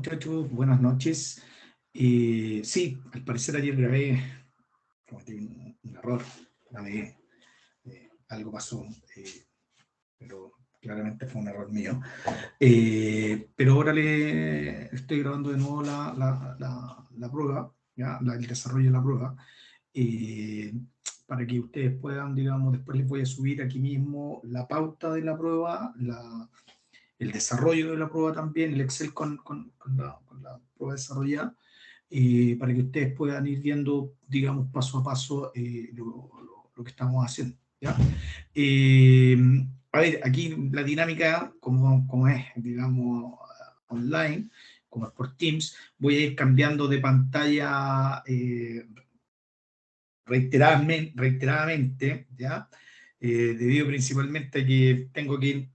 muchachos, buenas noches. Sí, al parecer ayer cometí un error, grabé, algo pasó, pero claramente fue un error mío. Pero ahora le estoy grabando de nuevo la prueba, ¿ya? El desarrollo de la prueba, para que ustedes puedan, digamos, después les voy a subir aquí mismo la pauta de la prueba, el desarrollo de la prueba también, el Excel con la prueba desarrollada, para que ustedes puedan ir viendo, digamos, paso a paso lo que estamos haciendo, ¿ya? Eh, a ver, aquí la dinámica, como es, digamos, online, como es por Teams, voy a ir cambiando de pantalla reiteradamente, ¿ya? Debido principalmente a que tengo que ir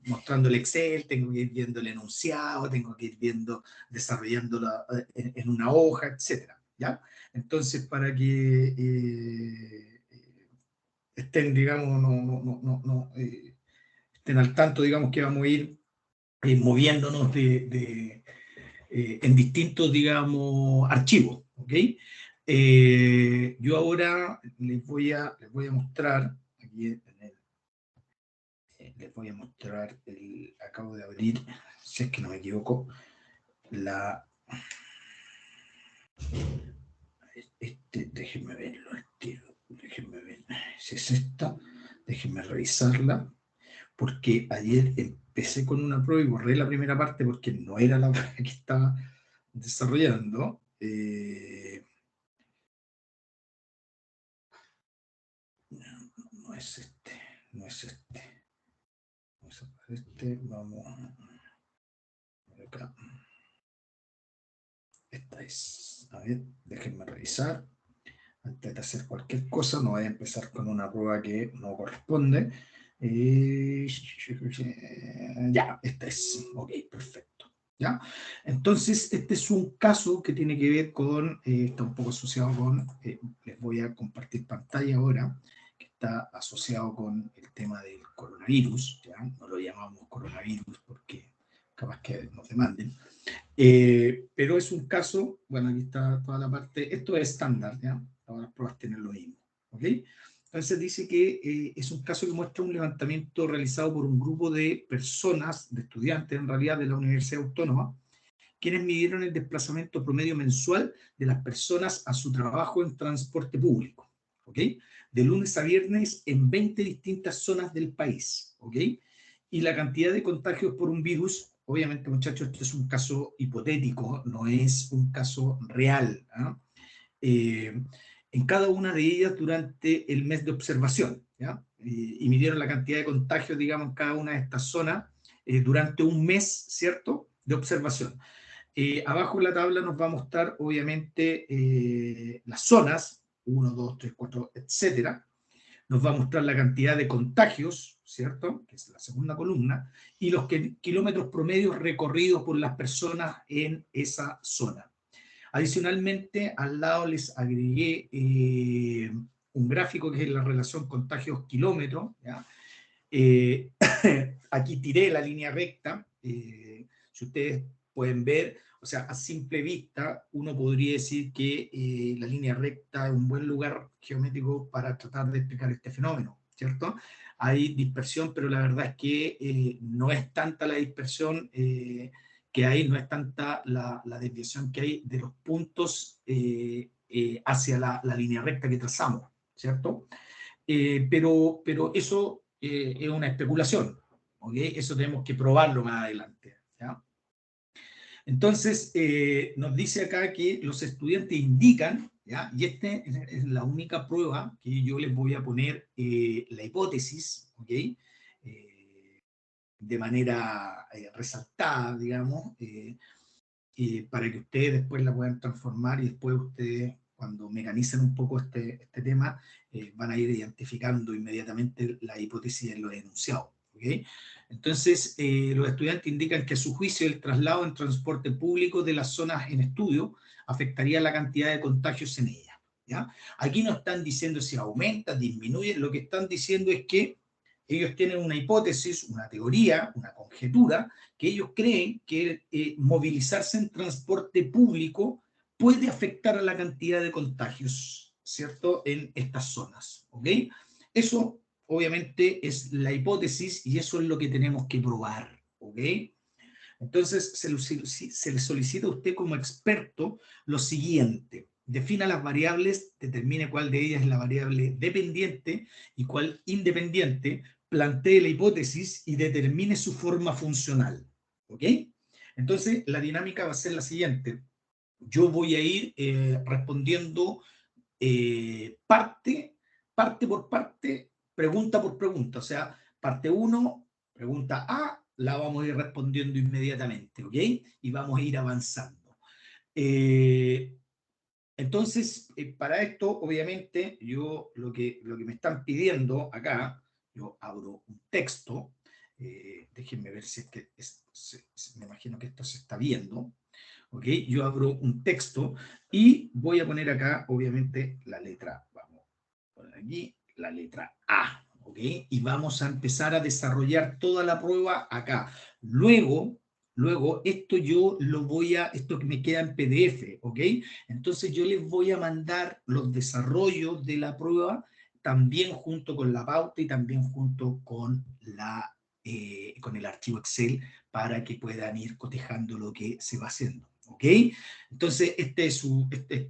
mostrando el Excel, tengo que ir viendo el enunciado, tengo que ir viendo, desarrollándola en una hoja, etcétera, ¿ya? Entonces, para que estén, digamos, estén al tanto, digamos, que vamos a ir moviéndonos en distintos, digamos, archivos, ¿ok? Yo ahora les voy a mostrar, aquí les voy a mostrar, acabo de abrir, si es que no me equivoco, déjenme verlo, déjenme ver, si es esta, déjenme revisarla, porque ayer empecé con una prueba y borré la primera parte porque no era la prueba que estaba desarrollando. No es este, no es este, no es este, vamos por acá. Esta es, a ver, déjenme revisar. Antes de hacer cualquier cosa, no voy a empezar con una prueba que no corresponde. Ya, esta es, ok, perfecto. ¿Ya? Entonces, este es un caso que tiene que ver con, está un poco asociado con, les voy a compartir pantalla ahora, que está asociado con el tema del coronavirus, ¿ya? No lo llamamos coronavirus porque capaz que nos demanden. Pero es un caso, bueno, aquí está toda la parte, esto es estándar, ¿ya? Todas las pruebas tienen lo mismo, ¿ok? Entonces dice que es un caso que muestra un levantamiento realizado por un grupo de personas, de estudiantes en realidad, de la Universidad Autónoma, quienes midieron el desplazamiento promedio mensual de las personas a su trabajo en transporte público, ¿ok? De lunes a viernes en 20 distintas zonas del país, ¿ok? Y la cantidad de contagios por un virus, obviamente muchachos, esto es un caso hipotético, no es un caso real, ¿eh? En cada una de ellas durante el mes de observación, ¿ya? Y midieron la cantidad de contagios, digamos, en cada una de estas zonas durante un mes, ¿cierto?, de observación. Abajo en la tabla nos va a mostrar, obviamente, las zonas, 1, 2, 3, 4, etcétera. Nos va a mostrar la cantidad de contagios, ¿cierto?, que es la segunda columna, y los kilómetros promedios recorridos por las personas en esa zona. Adicionalmente, al lado les agregué un gráfico que es la relación contagios-kilómetros, ¿ya? Aquí tiré la línea recta, si ustedes pueden ver, o sea, a simple vista, uno podría decir que la línea recta es un buen lugar geométrico para tratar de explicar este fenómeno, ¿cierto? Hay dispersión, pero la verdad es que no es tanta la dispersión que hay, no es tanta la desviación que hay de los puntos hacia la línea recta que trazamos, ¿cierto? Pero eso es una especulación, ¿ok? Eso tenemos que probarlo más adelante, ¿ya? Entonces, nos dice acá que los estudiantes indican, ¿ya? Y esta es la única prueba que yo les voy a poner la hipótesis, ¿ok? De manera resaltada, digamos, para que ustedes después la puedan transformar y después ustedes, cuando mecanicen un poco este tema, van a ir identificando inmediatamente la hipótesis en los enunciados. ¿Okay? Entonces, los estudiantes indican que a su juicio el traslado en transporte público de las zonas en estudio afectaría la cantidad de contagios en ellas. ¿Ya? Aquí no están diciendo si aumenta, disminuye, lo que están diciendo es que Ellos tienen una hipótesis, una teoría, una conjetura, que ellos creen que movilizarse en transporte público puede afectar a la cantidad de contagios, ¿cierto?, en estas zonas, ¿ok? Eso, obviamente, es la hipótesis y eso es lo que tenemos que probar, ¿ok? Entonces, se le solicita a usted como experto lo siguiente. Defina las variables, determine cuál de ellas es la variable dependiente y cuál independiente, plantee la hipótesis y determine su forma funcional. ¿Ok? Entonces, la dinámica va a ser la siguiente. Yo voy a ir respondiendo parte por parte, pregunta por pregunta. O sea, parte 1, pregunta A, la vamos a ir respondiendo inmediatamente, ¿ok? Y vamos a ir avanzando. Entonces, para esto, obviamente, yo lo que me están pidiendo acá, yo abro un texto, déjenme ver si es que, me imagino que esto se está viendo, ¿ok? Yo abro un texto y voy a poner acá, obviamente, la letra, vamos a poner aquí, la letra A, ¿ok? Y vamos a empezar a desarrollar toda la prueba acá. Luego, esto yo lo voy a, esto que me queda en PDF, ¿ok? Entonces yo les voy a mandar los desarrollos de la prueba también junto con la pauta y también junto con con el archivo Excel para que puedan ir cotejando lo que se va haciendo. ¿Ok? Entonces, este es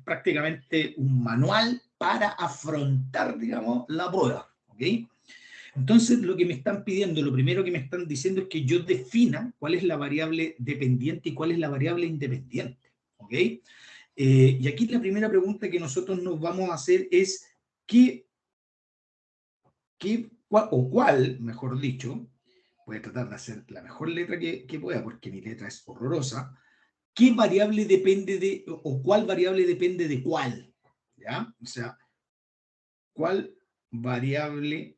prácticamente un manual para afrontar, digamos, la prueba. ¿Ok? Entonces, lo que me están pidiendo, lo primero que me están diciendo es que yo defina cuál es la variable dependiente y cuál es la variable independiente. ¿Ok? Y aquí la primera pregunta que nosotros nos vamos a hacer es cuál, mejor dicho, voy a tratar de hacer la mejor letra que pueda, porque mi letra es horrorosa. ¿Qué variable depende de, o cuál variable depende de cuál? ¿Ya? O sea, ¿cuál variable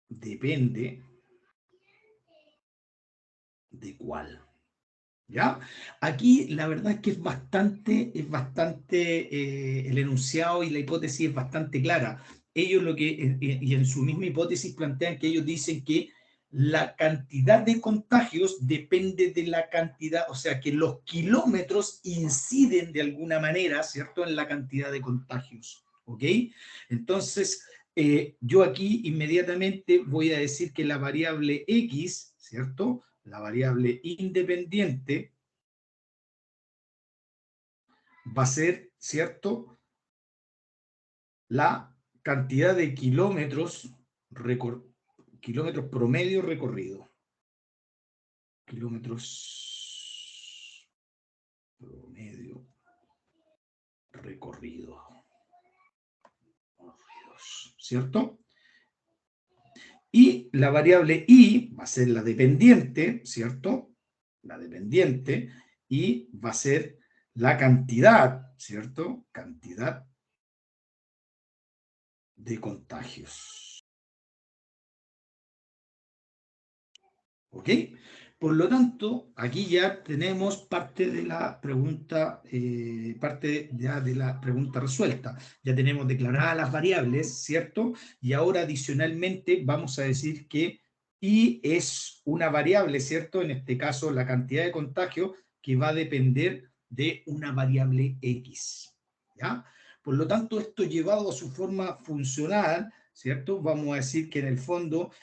depende de cuál? ¿Ya? Aquí la verdad es que el enunciado y la hipótesis es bastante clara. Ellos y en su misma hipótesis plantean que ellos dicen que la cantidad de contagios depende de la cantidad, o sea que los kilómetros inciden de alguna manera, ¿cierto?, en la cantidad de contagios, ¿ok? Entonces, yo aquí inmediatamente voy a decir que la variable X, ¿cierto?, la variable independiente va a ser, ¿cierto?, la cantidad de kilómetros promedio recorrido. Kilómetros promedio recorrido. ¿Cierto? Y la variable y va a ser la dependiente, ¿cierto? La dependiente, y va a ser la cantidad, ¿cierto? Cantidad de contagios. ¿Ok? Por lo tanto, aquí ya tenemos parte de la pregunta, parte ya de la pregunta resuelta. Ya tenemos declaradas las variables, ¿cierto? Y ahora adicionalmente vamos a decir que y es una variable, ¿cierto? En este caso, la cantidad de contagio que va a depender de una variable X, ¿ya? Por lo tanto, esto llevado a su forma funcional, ¿cierto? Vamos a decir que en el fondo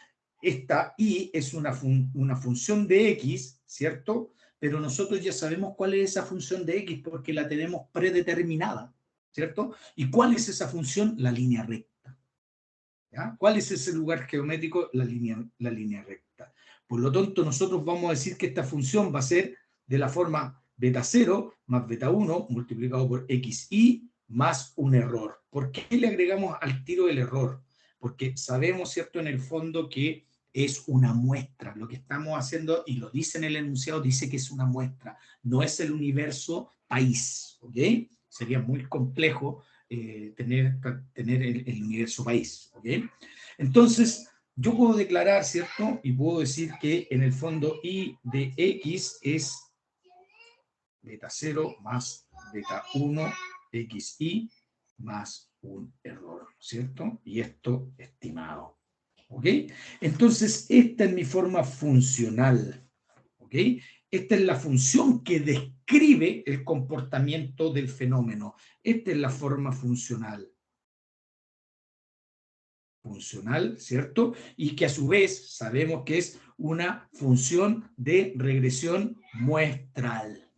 esta y es una función de x, ¿cierto? Pero nosotros ya sabemos cuál es esa función de x porque la tenemos predeterminada, ¿cierto? ¿Y cuál es esa función? La línea recta. ¿Ya? ¿Cuál es ese lugar geométrico? La línea recta. Por lo tanto, nosotros vamos a decir que esta función va a ser de la forma beta 0 más beta 1 multiplicado por xi más un error. ¿Por qué le agregamos al tiro el error? Porque sabemos, ¿cierto?, en el fondo que es una muestra. Lo que estamos haciendo, y lo dice en el enunciado, dice que es una muestra. No es el universo país, ¿ok? Sería muy complejo tener el universo país, ¿ok? Entonces, yo puedo declarar, ¿cierto? Y puedo decir que en el fondo y de x es beta 0 más beta 1 xi más un error, ¿cierto? Y esto estimado, ¿ok? Entonces, esta es mi forma funcional, ¿ok? Esta es la función que describe el comportamiento del fenómeno. Esta es la forma funcional. Funcional, ¿cierto? Y que a su vez sabemos que es una función de regresión muestral,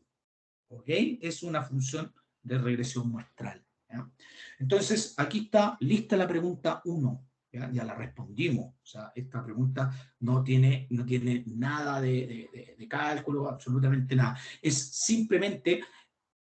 ¿ok? Es una función de regresión muestral, ¿ya? Entonces, aquí está lista la pregunta 1, ¿ya? Ya la respondimos. O sea, esta pregunta no tiene nada de cálculo, absolutamente nada. Es simplemente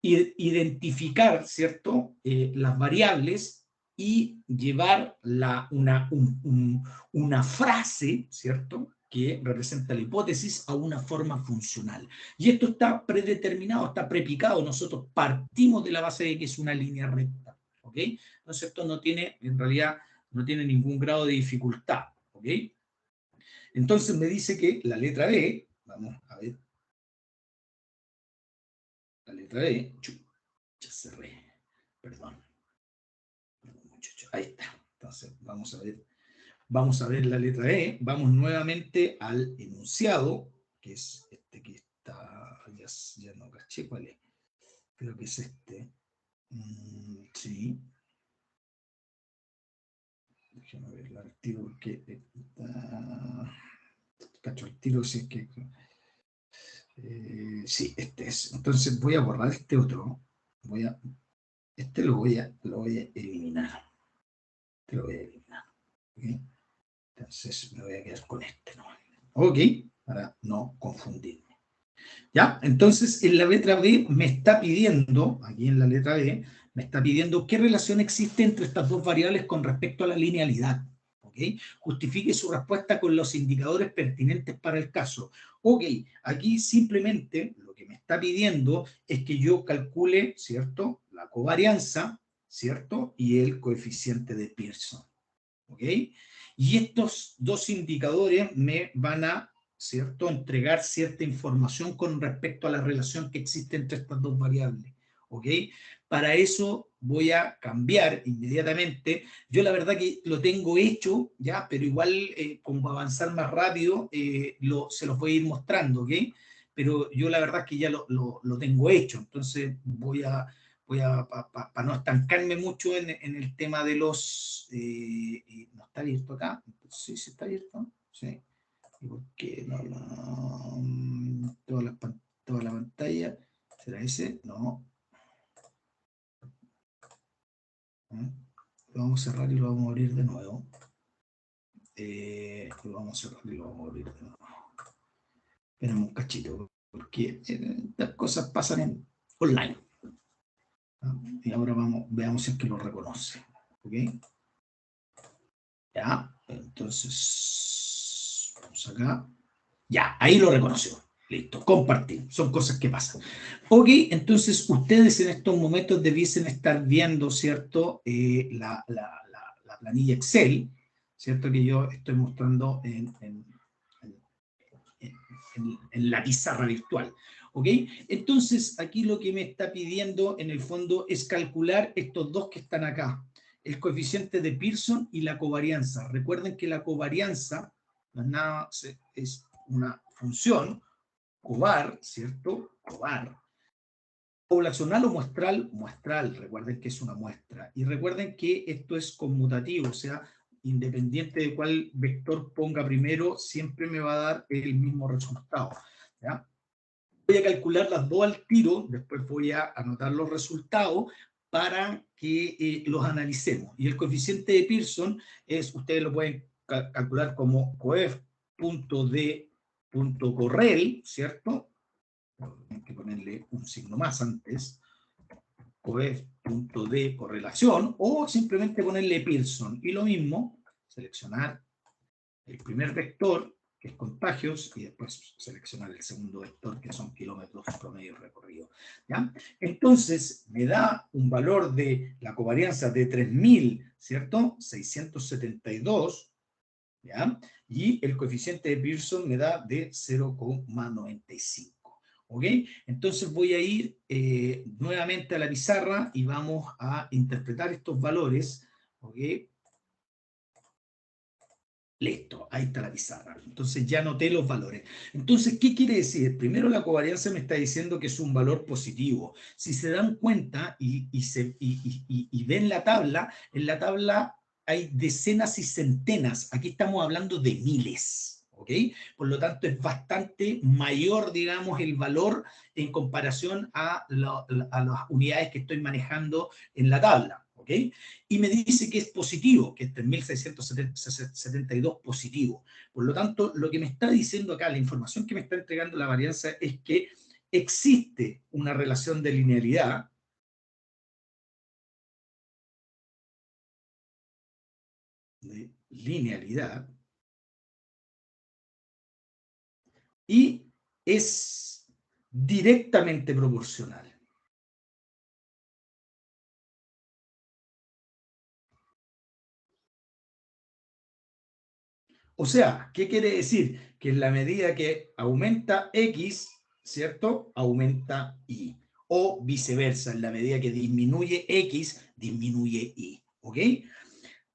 identificar, ¿cierto? Las variables y llevar una frase, ¿cierto?, que representa la hipótesis a una forma funcional. Y esto está predeterminado, está prepicado. Nosotros partimos de la base de que es una línea recta, ¿ok? Entonces esto no tiene, en realidad, no tiene ningún grado de dificultad, ¿ok? Entonces me dice que la letra B, vamos a ver, la letra B, ya cerré, perdón, muchacho, ahí está. Entonces vamos a ver la letra E, vamos nuevamente al enunciado, que es este que está, ya no caché cuál es, creo que es este. Sí, déjame ver el tiro porque cacho el tiro si es que sí, este es. Entonces voy a borrar este otro, este lo voy a eliminar, este lo voy a eliminar, ¿okay? Entonces me voy a quedar con este, ¿no? Ok, para no confundirme. ¿Ya? Entonces, en la letra B me está pidiendo, aquí en la letra B, me está pidiendo qué relación existe entre estas dos variables con respecto a la linealidad. ¿Ok? Justifique su respuesta con los indicadores pertinentes para el caso. Ok, aquí simplemente lo que me está pidiendo es que yo calcule, ¿cierto?, la covarianza, ¿cierto?, y el coeficiente de Pearson. ¿Ok? Y estos dos indicadores me van a, ¿cierto?, entregar cierta información con respecto a la relación que existe entre estas dos variables. ¿Ok? Para eso voy a cambiar inmediatamente. Yo la verdad que lo tengo hecho, ya, pero igual como avanzar más rápido, se los voy a ir mostrando, ¿ok? Pero yo la verdad que ya lo tengo hecho, entonces voy a para no estancarme mucho en el tema de los... ¿no está abierto acá? Sí, sí está abierto. Sí. ¿Y por qué no? Toda la pantalla. ¿Será ese? No. Lo vamos a cerrar y lo vamos a abrir de nuevo. Lo vamos a cerrar y lo vamos a abrir de nuevo. Esperemos un cachito, porque estas cosas pasan online. Y ahora veamos si es que lo reconoce. ¿Ok? Ya, entonces, vamos acá. Ya, ahí lo reconoció. Listo, compartir. Son cosas que pasan. Ok, entonces ustedes en estos momentos debiesen estar viendo, ¿cierto? La planilla Excel, ¿cierto? Que yo estoy mostrando en la pizarra virtual. ¿Ok? Entonces, aquí lo que me está pidiendo en el fondo es calcular estos dos que están acá, el coeficiente de Pearson y la covarianza. Recuerden que la covarianza no es nada, es una función, covar, ¿cierto? Covar. Poblacional o muestral, muestral, recuerden que es una muestra. Y recuerden que esto es conmutativo, o sea, independiente de cuál vector ponga primero, siempre me va a dar el mismo resultado. ¿Ya? Voy a calcular las dos al tiro, después voy a anotar los resultados para que los analicemos. Y el coeficiente de Pearson ustedes lo pueden calcular como coef.d.correl, ¿cierto? Hay que ponerle un signo más antes, coef.d correlación, o simplemente ponerle Pearson. Y lo mismo, seleccionar el primer vector, que es contagios, y después seleccionar el segundo vector, que son kilómetros promedio recorrido. ¿Ya? Entonces, me da un valor de la covarianza de 3.000, ¿cierto? 672, ¿ya? Y el coeficiente de Pearson me da de 0,95. ¿Ok? Entonces voy a ir nuevamente a la pizarra y vamos a interpretar estos valores. ¿Ok? Listo, ahí está la pizarra. Entonces ya anoté los valores. Entonces, ¿qué quiere decir? Primero, la covarianza me está diciendo que es un valor positivo. Si se dan cuenta y ven la tabla, en la tabla hay decenas y centenas. Aquí estamos hablando de miles. ¿Ok? Por lo tanto, es bastante mayor, digamos, el valor en comparación a las unidades que estoy manejando en la tabla. ¿Ok? Y me dice que es positivo, que es 3.672 positivo. Por lo tanto, lo que me está diciendo acá, la información que me está entregando la varianza es que existe una relación de linealidad y es directamente proporcional. O sea, ¿qué quiere decir? Que en la medida que aumenta X, ¿cierto? Aumenta Y. O viceversa, en la medida que disminuye X, disminuye Y. ¿Ok?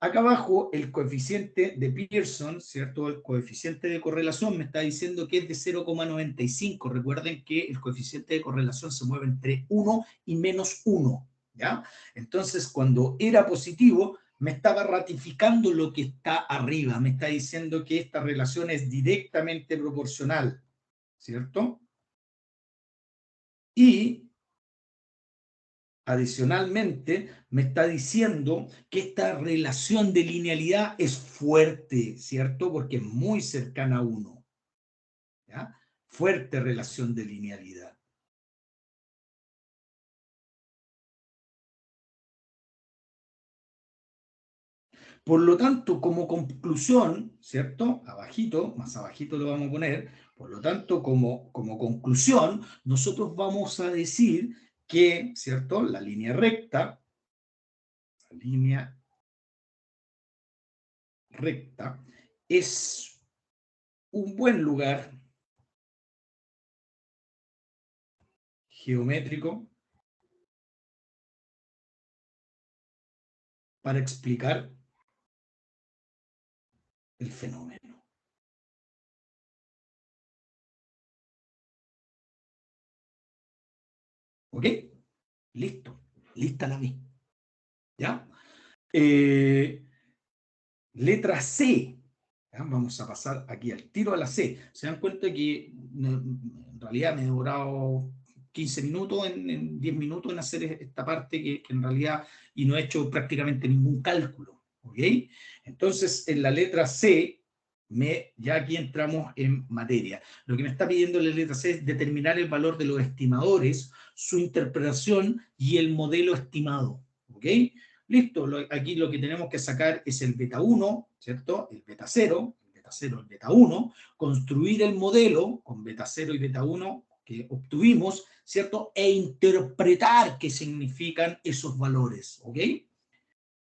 Acá abajo, el coeficiente de Pearson, ¿cierto? El coeficiente de correlación me está diciendo que es de 0,95. Recuerden que el coeficiente de correlación se mueve entre 1 y menos 1, ¿ya? Entonces, cuando era positivo, me estaba ratificando lo que está arriba. Me está diciendo que esta relación es directamente proporcional, ¿cierto? Y adicionalmente, me está diciendo que esta relación de linealidad es fuerte, ¿cierto? Porque es muy cercana a 1. ¿Ya? Fuerte relación de linealidad. Por lo tanto, como conclusión, ¿cierto? Abajito, más abajito lo vamos a poner. Por lo tanto, como conclusión, nosotros vamos a decir que, ¿cierto? La línea recta es un buen lugar geométrico para explicar el fenómeno. ¿Ok? Listo. Lista la vi. ¿Ya? Eh, letra C. ¿Ya? Vamos a pasar aquí al tiro a la C. Se dan cuenta que en realidad me he demorado 15 minutos, en 10 minutos en hacer esta parte que en realidad, y no he hecho prácticamente ningún cálculo. ¿Ok? Entonces, en la letra C, ya aquí entramos en materia. Lo que me está pidiendo la letra C es determinar el valor de los estimadores, su interpretación y el modelo estimado. ¿Ok? Listo, aquí lo que tenemos que sacar es el beta 1, ¿cierto? El beta 0, el beta 1, construir el modelo con beta 0 y beta 1 que obtuvimos, ¿cierto? E interpretar qué significan esos valores, ¿ok?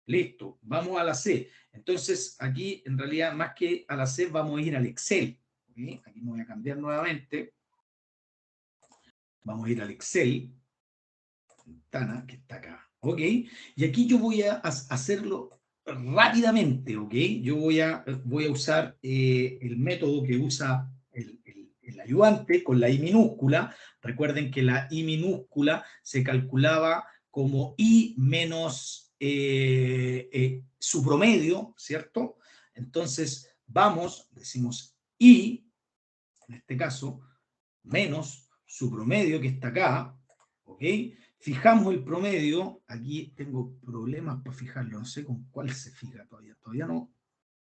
Listo, vamos a la C. Entonces, aquí en realidad, más que a la C, vamos a ir al Excel. ¿Okay? Aquí me voy a cambiar nuevamente. Vamos a ir al Excel, ventana que está acá. ¿Ok? Y aquí yo voy a hacerlo rápidamente. ¿Ok? Yo voy a usar el método que usa el ayudante con la I minúscula. Recuerden que la I minúscula se calculaba como I menos su promedio, ¿cierto? Entonces, vamos, decimos I, en este caso, menos su promedio que está acá, ¿ok? Fijamos el promedio, aquí tengo problemas para fijarlo, no sé con cuál se fija todavía no.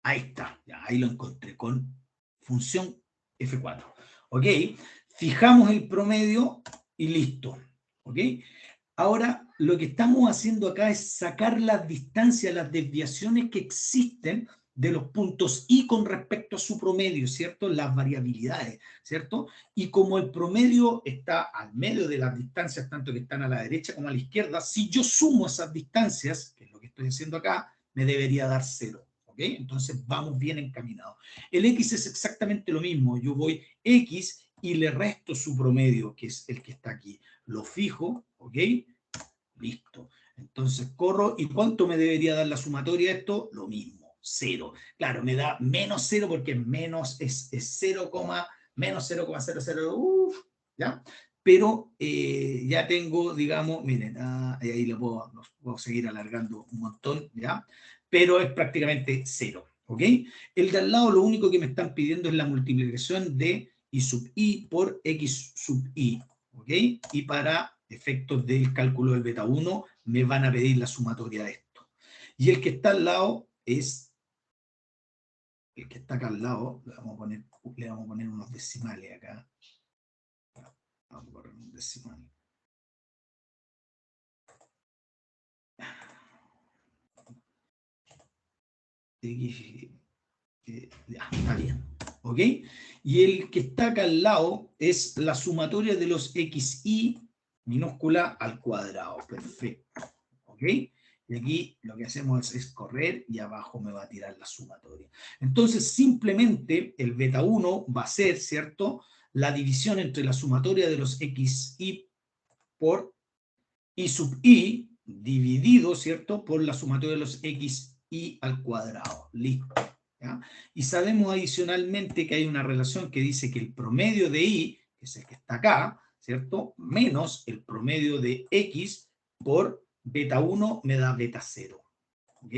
Ahí está, ya, ahí lo encontré, con función F4, ¿ok? Fijamos el promedio y listo, ¿ok? Ahora, lo que estamos haciendo acá es sacar las distancias, las desviaciones que existen de los puntos I con respecto a su promedio, ¿cierto? Las variabilidades, ¿cierto? Y como el promedio está al medio de las distancias, tanto que están a la derecha como a la izquierda, si yo sumo esas distancias, que es lo que estoy haciendo acá, me debería dar 0. ¿Ok? Entonces vamos bien encaminados. El X es exactamente lo mismo. Yo voy X y le resto su promedio, que es el que está aquí. Lo fijo, ¿ok? Listo. Entonces corro, ¿y cuánto me debería dar la sumatoria de esto? Lo mismo, 0. Claro, me da menos 0 porque menos es 0, menos 0,00, ¿ya? Pero ya tengo, digamos, miren, ahí lo puedo seguir alargando un montón, ¿ya? Pero es prácticamente 0, ¿ok? El de al lado lo único que me están pidiendo es la multiplicación de I sub i por x sub i, ¿ok? Y para efectos del cálculo del beta 1 me van a pedir la sumatoria de esto. Y el que está al lado es, el que está acá al lado, le vamos a poner unos decimales acá. Vamos a poner un decimal. Ya, está bien. ¿Ok? Y el que está acá al lado es la sumatoria de los xi minúscula al cuadrado. Perfecto. ¿Ok? Y aquí lo que hacemos es correr y abajo me va a tirar la sumatoria. Entonces, simplemente el beta 1 va a ser, ¿cierto?, la división entre la sumatoria de los xi por i sub i dividido, ¿cierto?, por la sumatoria de los xi al cuadrado. Listo. ¿Ya? Y sabemos adicionalmente que hay una relación que dice que el promedio de i, que es el que está acá, ¿cierto?, menos el promedio de x por beta 1 me da beta 0. ¿Ok?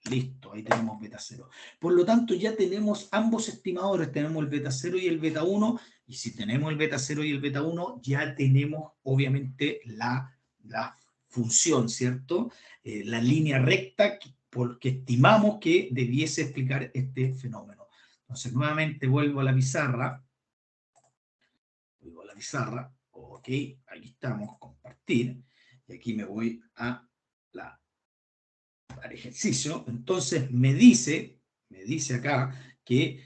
Listo, ahí tenemos beta 0. Por lo tanto, ya tenemos ambos estimadores, tenemos el beta 0 y el beta 1, y si tenemos el beta 0 y el beta 1, ya tenemos obviamente la función, ¿cierto? La línea recta porque estimamos que debiese explicar este fenómeno. Entonces, nuevamente vuelvo a la pizarra. Ok, aquí estamos, compartir, y aquí me voy a al ejercicio. Entonces me dice acá que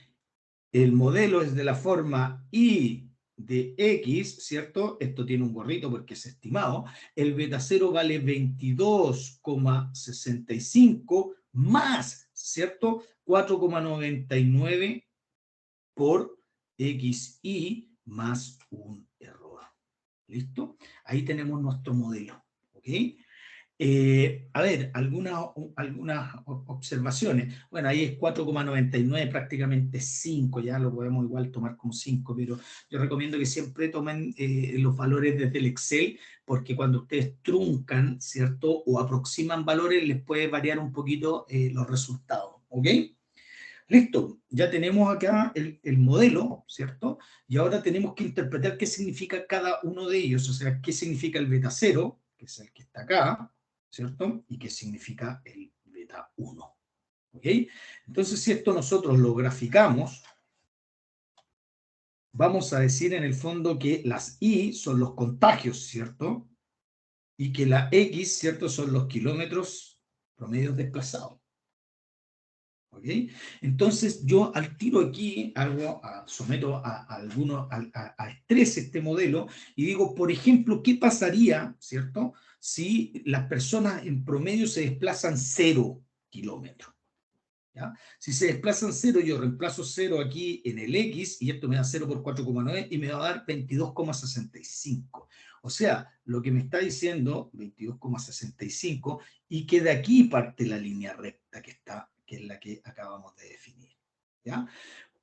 el modelo es de la forma I de X, ¿cierto? Esto tiene un gorrito porque es estimado. El beta 0 vale 22,65 más, ¿cierto? 4,99 por XI más un error. ¿Listo? Ahí tenemos nuestro modelo. ¿Ok? A ver, algunas observaciones. Bueno, ahí es 4,99, prácticamente 5, ya lo podemos igual tomar como 5, pero yo recomiendo que siempre tomen los valores desde el Excel, porque cuando ustedes truncan, ¿cierto?, o aproximan valores, les puede variar un poquito los resultados, ¿ok? Listo, ya tenemos acá el modelo, ¿cierto? Y ahora tenemos que interpretar qué significa cada uno de ellos, o sea, qué significa el beta 0, que es el que está acá, ¿cierto? Y qué significa el beta 1. ¿Ok? Entonces, si esto nosotros lo graficamos, vamos a decir en el fondo que las I son los contagios, ¿cierto? Y que la X, ¿cierto?, son los kilómetros promedios desplazados. ¿Ok? Entonces yo al tiro aquí someto a estrés este modelo y digo, por ejemplo, ¿qué pasaría, ¿cierto?, si las personas en promedio se desplazan 0 kilómetros. ¿Ya? Si se desplazan 0, yo reemplazo 0 aquí en el X y esto me da 0 por 4,9 y me va a dar 22,65. O sea, lo que me está diciendo 22,65 y que de aquí parte la línea recta que es la que acabamos de definir. ¿Ya?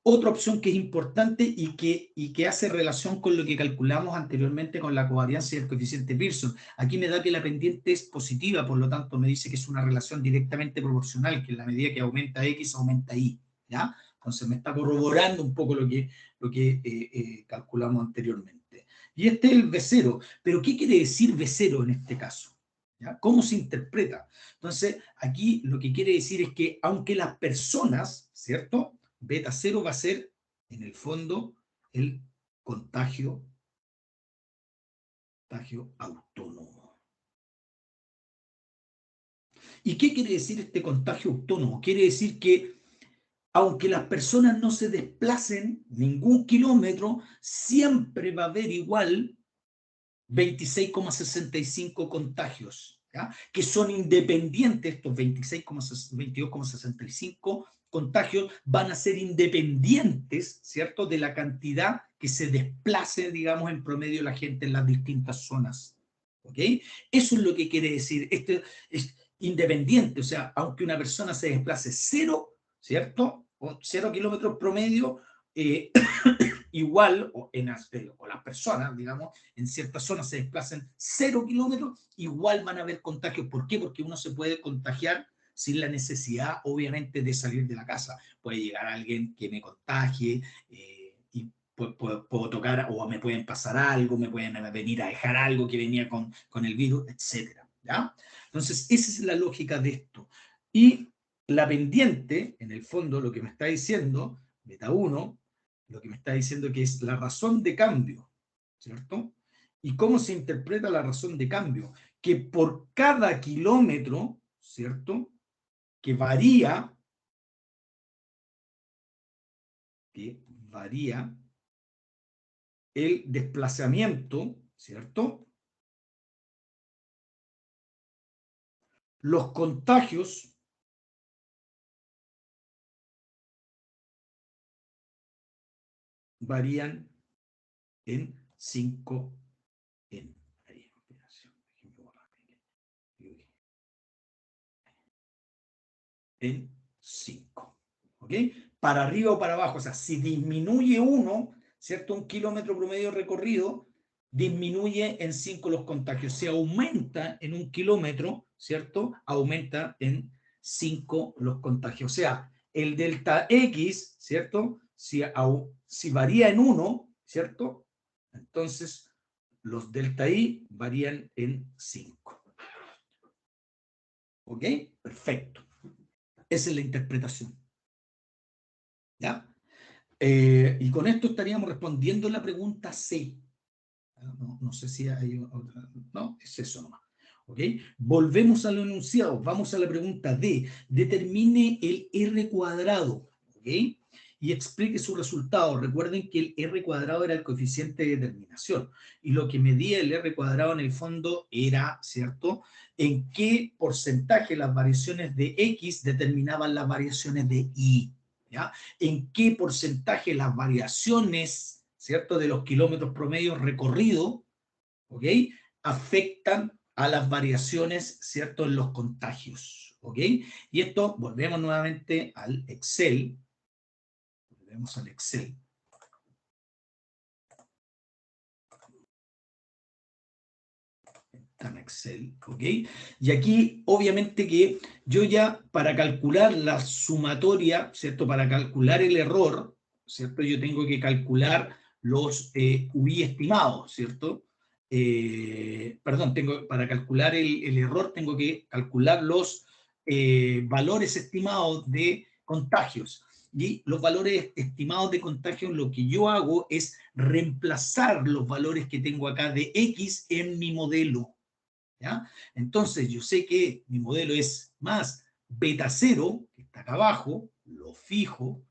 Otra opción que es importante y que hace relación con lo que calculamos anteriormente con la covariancia del coeficiente Pearson. Aquí me da que la pendiente es positiva, por lo tanto me dice que es una relación directamente proporcional, que en la medida que aumenta X, aumenta Y. ¿Ya? Entonces me está corroborando un poco lo que calculamos anteriormente. Y este es el B0. ¿Pero qué quiere decir B0 en este caso? ¿Ya? ¿Cómo se interpreta? Entonces, aquí lo que quiere decir es que aunque las personas, ¿cierto?, beta 0 va a ser, en el fondo, el contagio autónomo. ¿Y qué quiere decir este contagio autónomo? Quiere decir que aunque las personas no se desplacen ningún kilómetro, siempre va a haber igual 26,65 contagios, ¿ya?, que son independientes, estos 22,65 contagios van a ser independientes, ¿cierto?, de la cantidad que se desplace, digamos, en promedio la gente en las distintas zonas. ¿Ok? Eso es lo que quiere decir. Esto es independiente, o sea, aunque una persona se desplace 0, ¿cierto?, o 0 kilómetros promedio, igual, o las personas, digamos, en ciertas zonas se desplacen 0 kilómetros, igual van a haber contagios. ¿Por qué? Porque uno se puede contagiar sin la necesidad, obviamente, de salir de la casa. Puede llegar alguien que me contagie y puedo tocar, o me pueden pasar algo, me pueden venir a dejar algo que venía con el virus, etcétera, ¿ya? Entonces, esa es la lógica de esto. Y la pendiente, en el fondo, lo que me está diciendo, beta 1, lo que me está diciendo que es la razón de cambio, ¿cierto? ¿Y cómo se interpreta la razón de cambio? Que por cada kilómetro, ¿cierto?, que varía el desplazamiento, ¿cierto?, los contagios varían en 5 en. En 5. ¿Ok? Para arriba o para abajo. O sea, si disminuye 1, ¿cierto?, un kilómetro promedio recorrido, disminuye en 5 los contagios. Si aumenta en 1 kilómetro, ¿cierto?, aumenta en 5 los contagios. O sea, el delta X, ¿cierto?, si varía en 1, ¿cierto?, entonces los delta Y varían en 5. ¿Ok? Perfecto. Esa es la interpretación. ¿Ya? Y con esto estaríamos respondiendo la pregunta C. No sé si hay otra. No, es eso nomás. ¿Ok? Volvemos a lo enunciado. Vamos a la pregunta D. Determine el R cuadrado. ¿Ok? Y explique su resultado. Recuerden que el R cuadrado era el coeficiente de determinación. Y lo que medía el R cuadrado en el fondo era, ¿cierto?, en qué porcentaje las variaciones de X determinaban las variaciones de Y. ¿Ya? En qué porcentaje las variaciones, ¿cierto?, de los kilómetros promedios recorridos, ¿ok?, afectan a las variaciones, ¿cierto?, en los contagios. ¿Ok? Y esto, volvemos nuevamente al Excel. Volvemos al Excel. En Excel, ¿ok? Y aquí, obviamente que yo ya, para calcular la sumatoria, ¿cierto?, para calcular el error, ¿cierto?, yo tengo que calcular los UI estimados, ¿cierto? Perdón, para calcular el error tengo que calcular los valores estimados de contagios. Y los valores estimados de contagio, lo que yo hago es reemplazar los valores que tengo acá de X en mi modelo. ¿Ya? Entonces yo sé que mi modelo es más beta 0, que está acá abajo, lo fijo,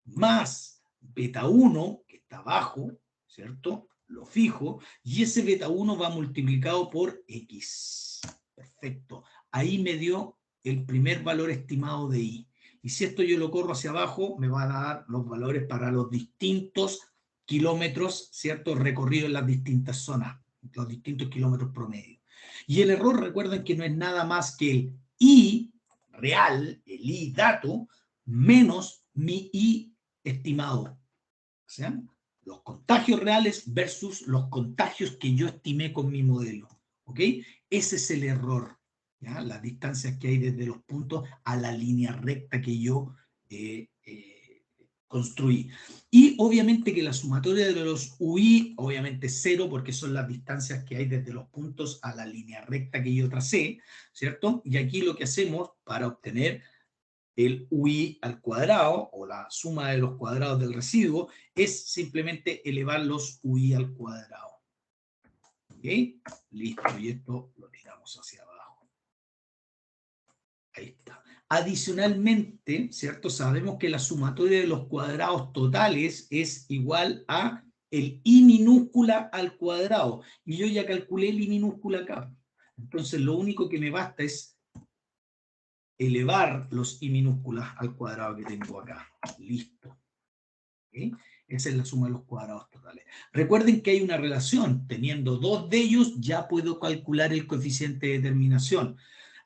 más beta 1, que está abajo, ¿cierto? Lo fijo, y ese beta 1 va multiplicado por X. Perfecto. Ahí me dio el primer valor estimado de Y. Y si esto yo lo corro hacia abajo, me va a dar los valores para los distintos kilómetros, ¿cierto?, recorridos en las distintas zonas, los distintos kilómetros promedio. Y el error, recuerden que no es nada más que el I real, el I dato, menos mi I estimado. O sea, los contagios reales versus los contagios que yo estimé con mi modelo. ¿Ok? Ese es el error. ¿Ya? Las distancias que hay desde los puntos a la línea recta que yo construí. Y obviamente que la sumatoria de los UI, obviamente 0, porque son las distancias que hay desde los puntos a la línea recta que yo tracé, ¿cierto? Y aquí lo que hacemos para obtener el UI al cuadrado, o la suma de los cuadrados del residuo, es simplemente elevar los UI al cuadrado. ¿Ok? Listo, y esto lo tiramos hacia abajo. Ahí está. Adicionalmente, ¿cierto?, sabemos que la sumatoria de los cuadrados totales es igual a el I minúscula al cuadrado. Y yo ya calculé el I minúscula acá. Entonces, lo único que me basta es elevar los i minúsculas al cuadrado que tengo acá. Listo. ¿Okay? Esa es la suma de los cuadrados totales. Recuerden que hay una relación. Teniendo dos de ellos, ya puedo calcular el coeficiente de determinación.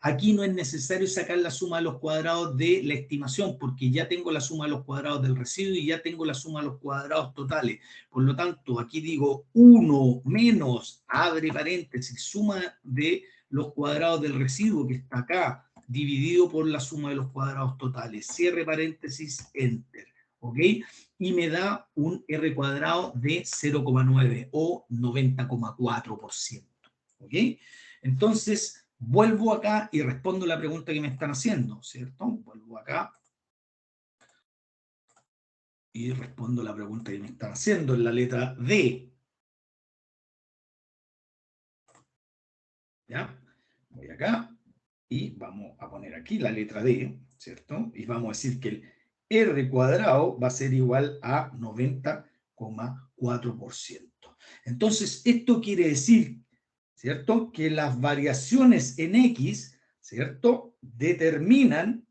Aquí no es necesario sacar la suma de los cuadrados de la estimación, porque ya tengo la suma de los cuadrados del residuo y ya tengo la suma de los cuadrados totales. Por lo tanto, aquí digo 1 menos, abre paréntesis, suma de los cuadrados del residuo que está acá, dividido por la suma de los cuadrados totales. Cierre paréntesis, enter. ¿Ok? Y me da un R cuadrado de 0,9 o 90,4%. ¿Ok? Entonces, vuelvo acá y respondo la pregunta que me están haciendo, ¿cierto? Vuelvo acá y respondo la pregunta que me están haciendo en la letra D. ¿Ya? Voy acá y vamos a poner aquí la letra D, ¿cierto? Y vamos a decir que el R cuadrado va a ser igual a 90,4%. Entonces, esto quiere decir, ¿cierto?, que las variaciones en X, ¿cierto?, determinan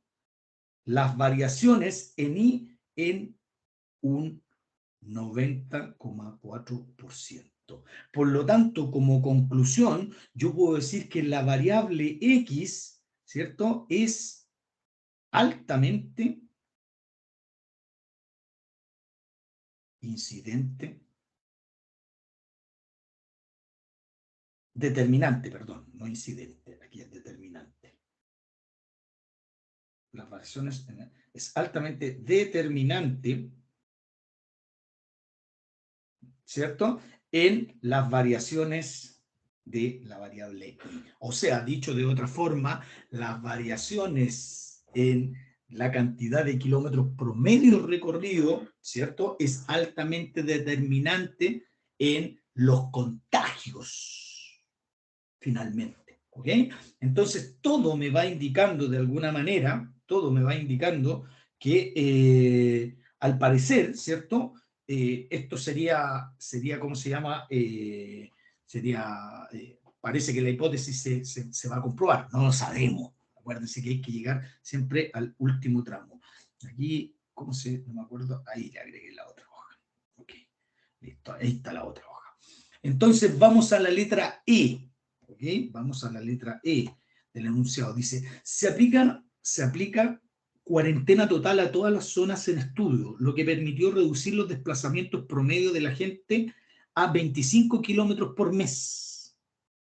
las variaciones en Y en un 90,4%. Por lo tanto, como conclusión, yo puedo decir que la variable X, ¿cierto?, es altamente incidente, determinante, perdón, no incidente, aquí es determinante. Las variaciones es altamente determinante, ¿cierto?, en las variaciones de la variable i. O sea, dicho de otra forma, las variaciones en la cantidad de kilómetros promedio recorrido, ¿cierto?, es altamente determinante en los contagios, finalmente. ¿Ok? Entonces, todo me va indicando de alguna manera, todo me va indicando que al parecer, ¿cierto?, esto sería, ¿cómo se llama? Parece que la hipótesis se va a comprobar, no lo sabemos. Acuérdense que hay que llegar siempre al último tramo. Aquí, ¿cómo se? No me acuerdo, ahí le agregué la otra hoja. Ok, listo, ahí está la otra hoja. Entonces vamos a la letra E. ¿Ok? Vamos a la letra E del enunciado. Dice, se aplica cuarentena total a todas las zonas en estudio, lo que permitió reducir los desplazamientos promedio de la gente a 25 kilómetros por mes.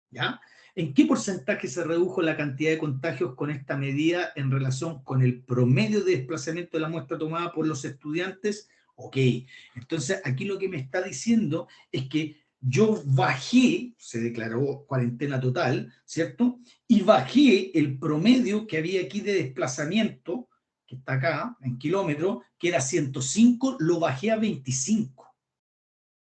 ¿Ya? ¿En qué porcentaje se redujo la cantidad de contagios con esta medida en relación con el promedio de desplazamiento de la muestra tomada por los estudiantes? Ok, entonces aquí lo que me está diciendo es que yo bajé, se declaró cuarentena total, ¿cierto? Y bajé el promedio que había aquí de desplazamiento, que está acá, en kilómetros, que era 105, lo bajé a 25,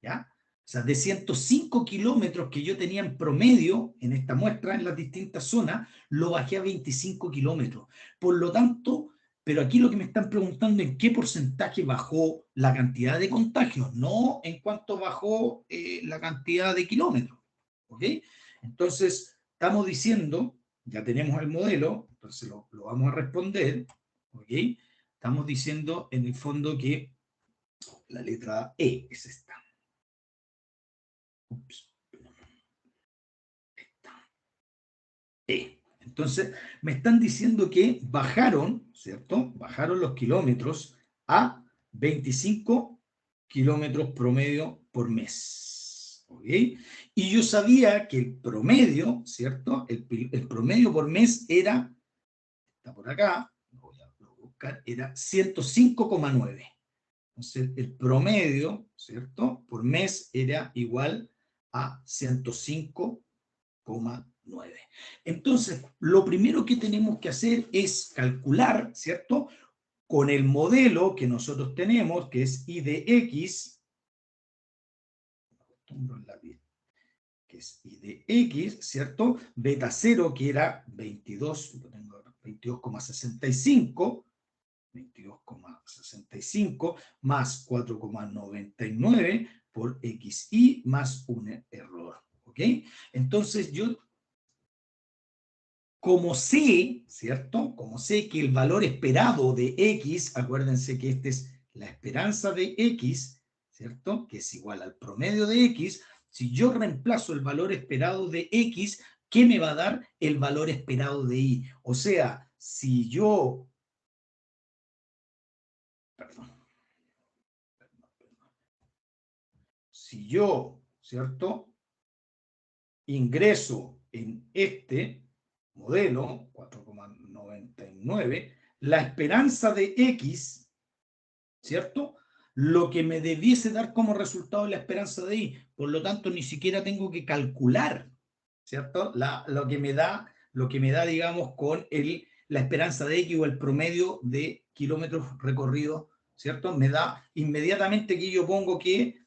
¿ya? O sea, de 105 kilómetros que yo tenía en promedio en esta muestra, en las distintas zonas, lo bajé a 25 kilómetros. Por lo tanto, pero aquí lo que me están preguntando es en qué porcentaje bajó la cantidad de contagios, no en cuánto bajó la cantidad de kilómetros. ¿Ok? Entonces, estamos diciendo, ya tenemos el modelo, entonces lo vamos a responder. ¿Ok? Estamos diciendo en el fondo que la letra E es esta. Ups. Entonces, me están diciendo que bajaron, ¿cierto? Bajaron los kilómetros a 25 kilómetros promedio por mes. ¿Ok? Y yo sabía que el promedio, ¿cierto? El promedio por mes era, está por acá, lo voy a buscar, era 105,9. Entonces, el promedio, ¿cierto?, por mes era igual a 105,9. Entonces, lo primero que tenemos que hacer es calcular, ¿cierto?, con el modelo que nosotros tenemos, que es I de X, que es I de X, ¿cierto?, beta 0, que era 22,65, 22,65 más 4,99 por XI más un error. ¿Ok? Entonces yo como sé, ¿cierto? Como sé que el valor esperado de X, acuérdense que esta es la esperanza de X, ¿cierto? Que es igual al promedio de X. Si yo reemplazo el valor esperado de X, ¿qué me va a dar el valor esperado de Y? O sea, si yo... Perdón. Si yo, ¿cierto? Ingreso en este modelo, 4,99, la esperanza de X, ¿cierto? Lo que me debiese dar como resultado es la esperanza de Y. Por lo tanto, ni siquiera tengo que calcular, ¿cierto? Lo que me da, digamos, con la esperanza de X o el promedio de kilómetros recorridos, ¿cierto? Me da inmediatamente que yo pongo que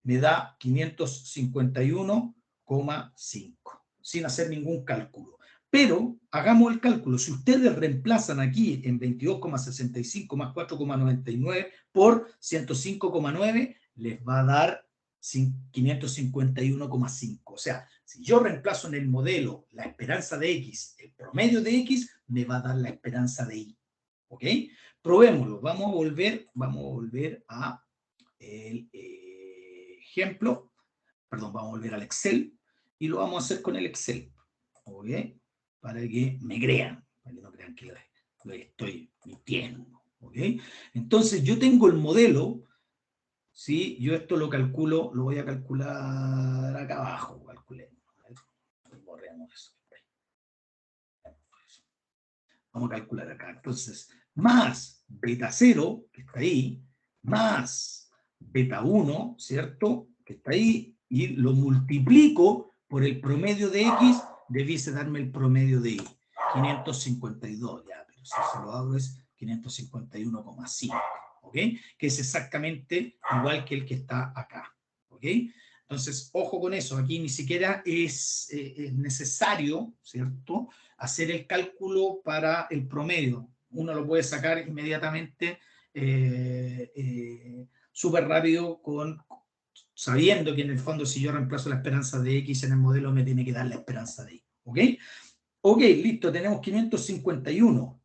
me da 551,5, sin hacer ningún cálculo. Pero hagamos el cálculo. Si ustedes reemplazan aquí en 22,65 más 4,99 por 105,9, les va a dar 551,5. O sea, si yo reemplazo en el modelo la esperanza de X, el promedio de X, me va a dar la esperanza de Y. ¿Ok? Probémoslo. Vamos a volver a el ejemplo, perdón, vamos a volver al Excel y lo vamos a hacer con el Excel, ¿ok? Para que me crean, para que no crean que lo estoy mintiendo, ¿ok? Entonces yo tengo el modelo, ¿sí? Yo esto lo calculo, lo voy a calcular acá abajo, calculemos, borremos eso. Vamos a calcular acá, entonces, más beta 0, que está ahí, más beta 1, ¿cierto? Que está ahí, y lo multiplico por el promedio de X, debiese darme el promedio de Y. 552, ya, pero si se lo hago es 551,5, ¿ok? Que es exactamente igual que el que está acá, ¿ok? Entonces, ojo con eso, aquí ni siquiera es necesario, ¿cierto?, hacer el cálculo para el promedio. Uno lo puede sacar inmediatamente súper rápido sabiendo que en el fondo si yo reemplazo la esperanza de X en el modelo me tiene que dar la esperanza de Y. ¿Ok? Ok, listo, tenemos 551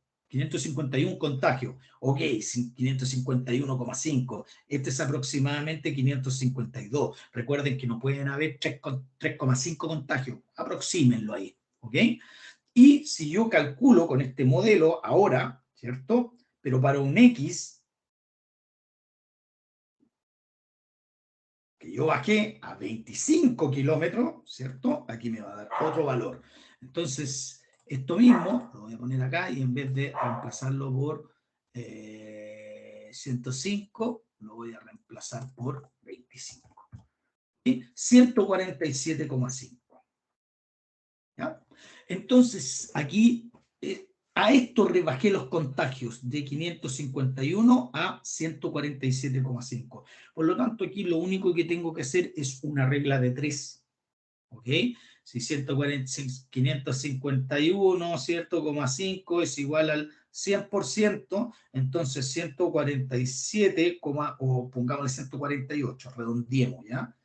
contagios. Ok, 551,5. Este es aproximadamente 552. Recuerden que no pueden haber 3,5 contagios. Aproxímenlo ahí. ¿Ok? Y si yo calculo con este modelo ahora, ¿cierto? Pero para un X que yo bajé a 25 kilómetros, ¿cierto? Aquí me va a dar otro valor. Entonces, esto mismo lo voy a poner acá y en vez de reemplazarlo por 105, lo voy a reemplazar por 25. ¿Sí? 147,5. ¿Ya? Entonces, aquí a esto rebajé los contagios de 551 a 147,5. Por lo tanto, aquí lo único que tengo que hacer es una regla de 3. ¿Ok? Si 551, ¿cierto? 5 es igual al 100%, entonces 147, o pongámosle 148, redondeemos, ¿ya?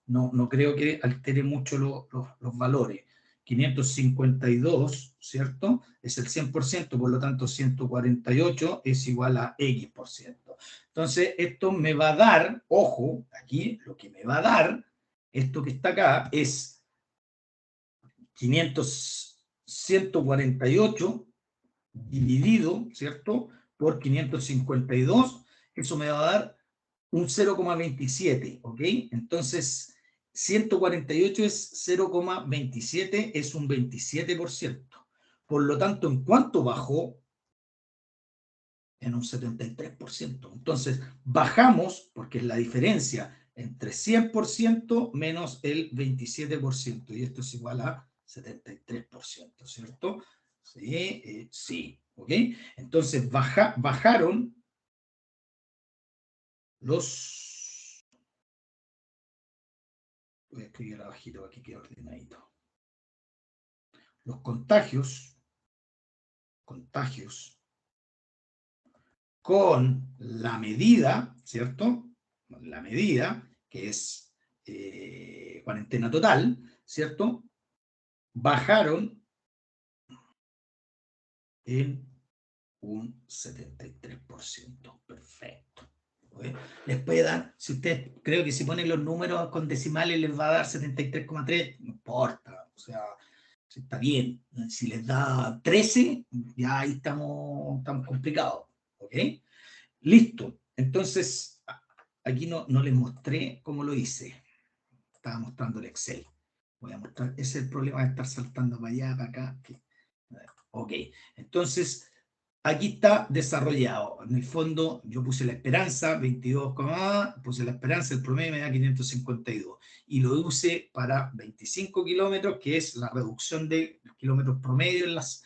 No creo que altere mucho los valores. 552, ¿cierto? Es el 100%, por lo tanto 148 es igual a X%. Entonces, esto me va a dar, ojo, aquí lo que me va a dar, esto que está acá, es 148 dividido, ¿cierto? Por 552, eso me va a dar un 0,27, ¿ok? Entonces, 148 es 0,27, es un 27%. Por lo tanto, ¿en cuánto bajó? En un 73%. Entonces, bajamos, porque es la diferencia entre 100% menos el 27%, y esto es igual a 73%, ¿cierto? Sí, sí, ¿ok? Entonces, bajaron los... Voy a escribir abajito, aquí queda ordenadito. Los contagios con la medida, ¿cierto? La medida, que es cuarentena total, ¿cierto? Bajaron en un 73%. Perfecto. ¿Okay? Les puede dar, si ustedes creo que si ponen los números con decimales les va a dar 73,3, no importa, o sea, está bien. Si les da 13, ya ahí estamos complicados. ¿Ok? Listo. Entonces, aquí no les mostré cómo lo hice. Estaba mostrando el Excel. Voy a mostrar, ese es el problema de estar saltando para allá, para acá. Ok, entonces aquí está desarrollado. En el fondo yo puse la esperanza, 22, puse la esperanza, el promedio me da 552. Y lo usé para 25 kilómetros, que es la reducción de kilómetros promedio en las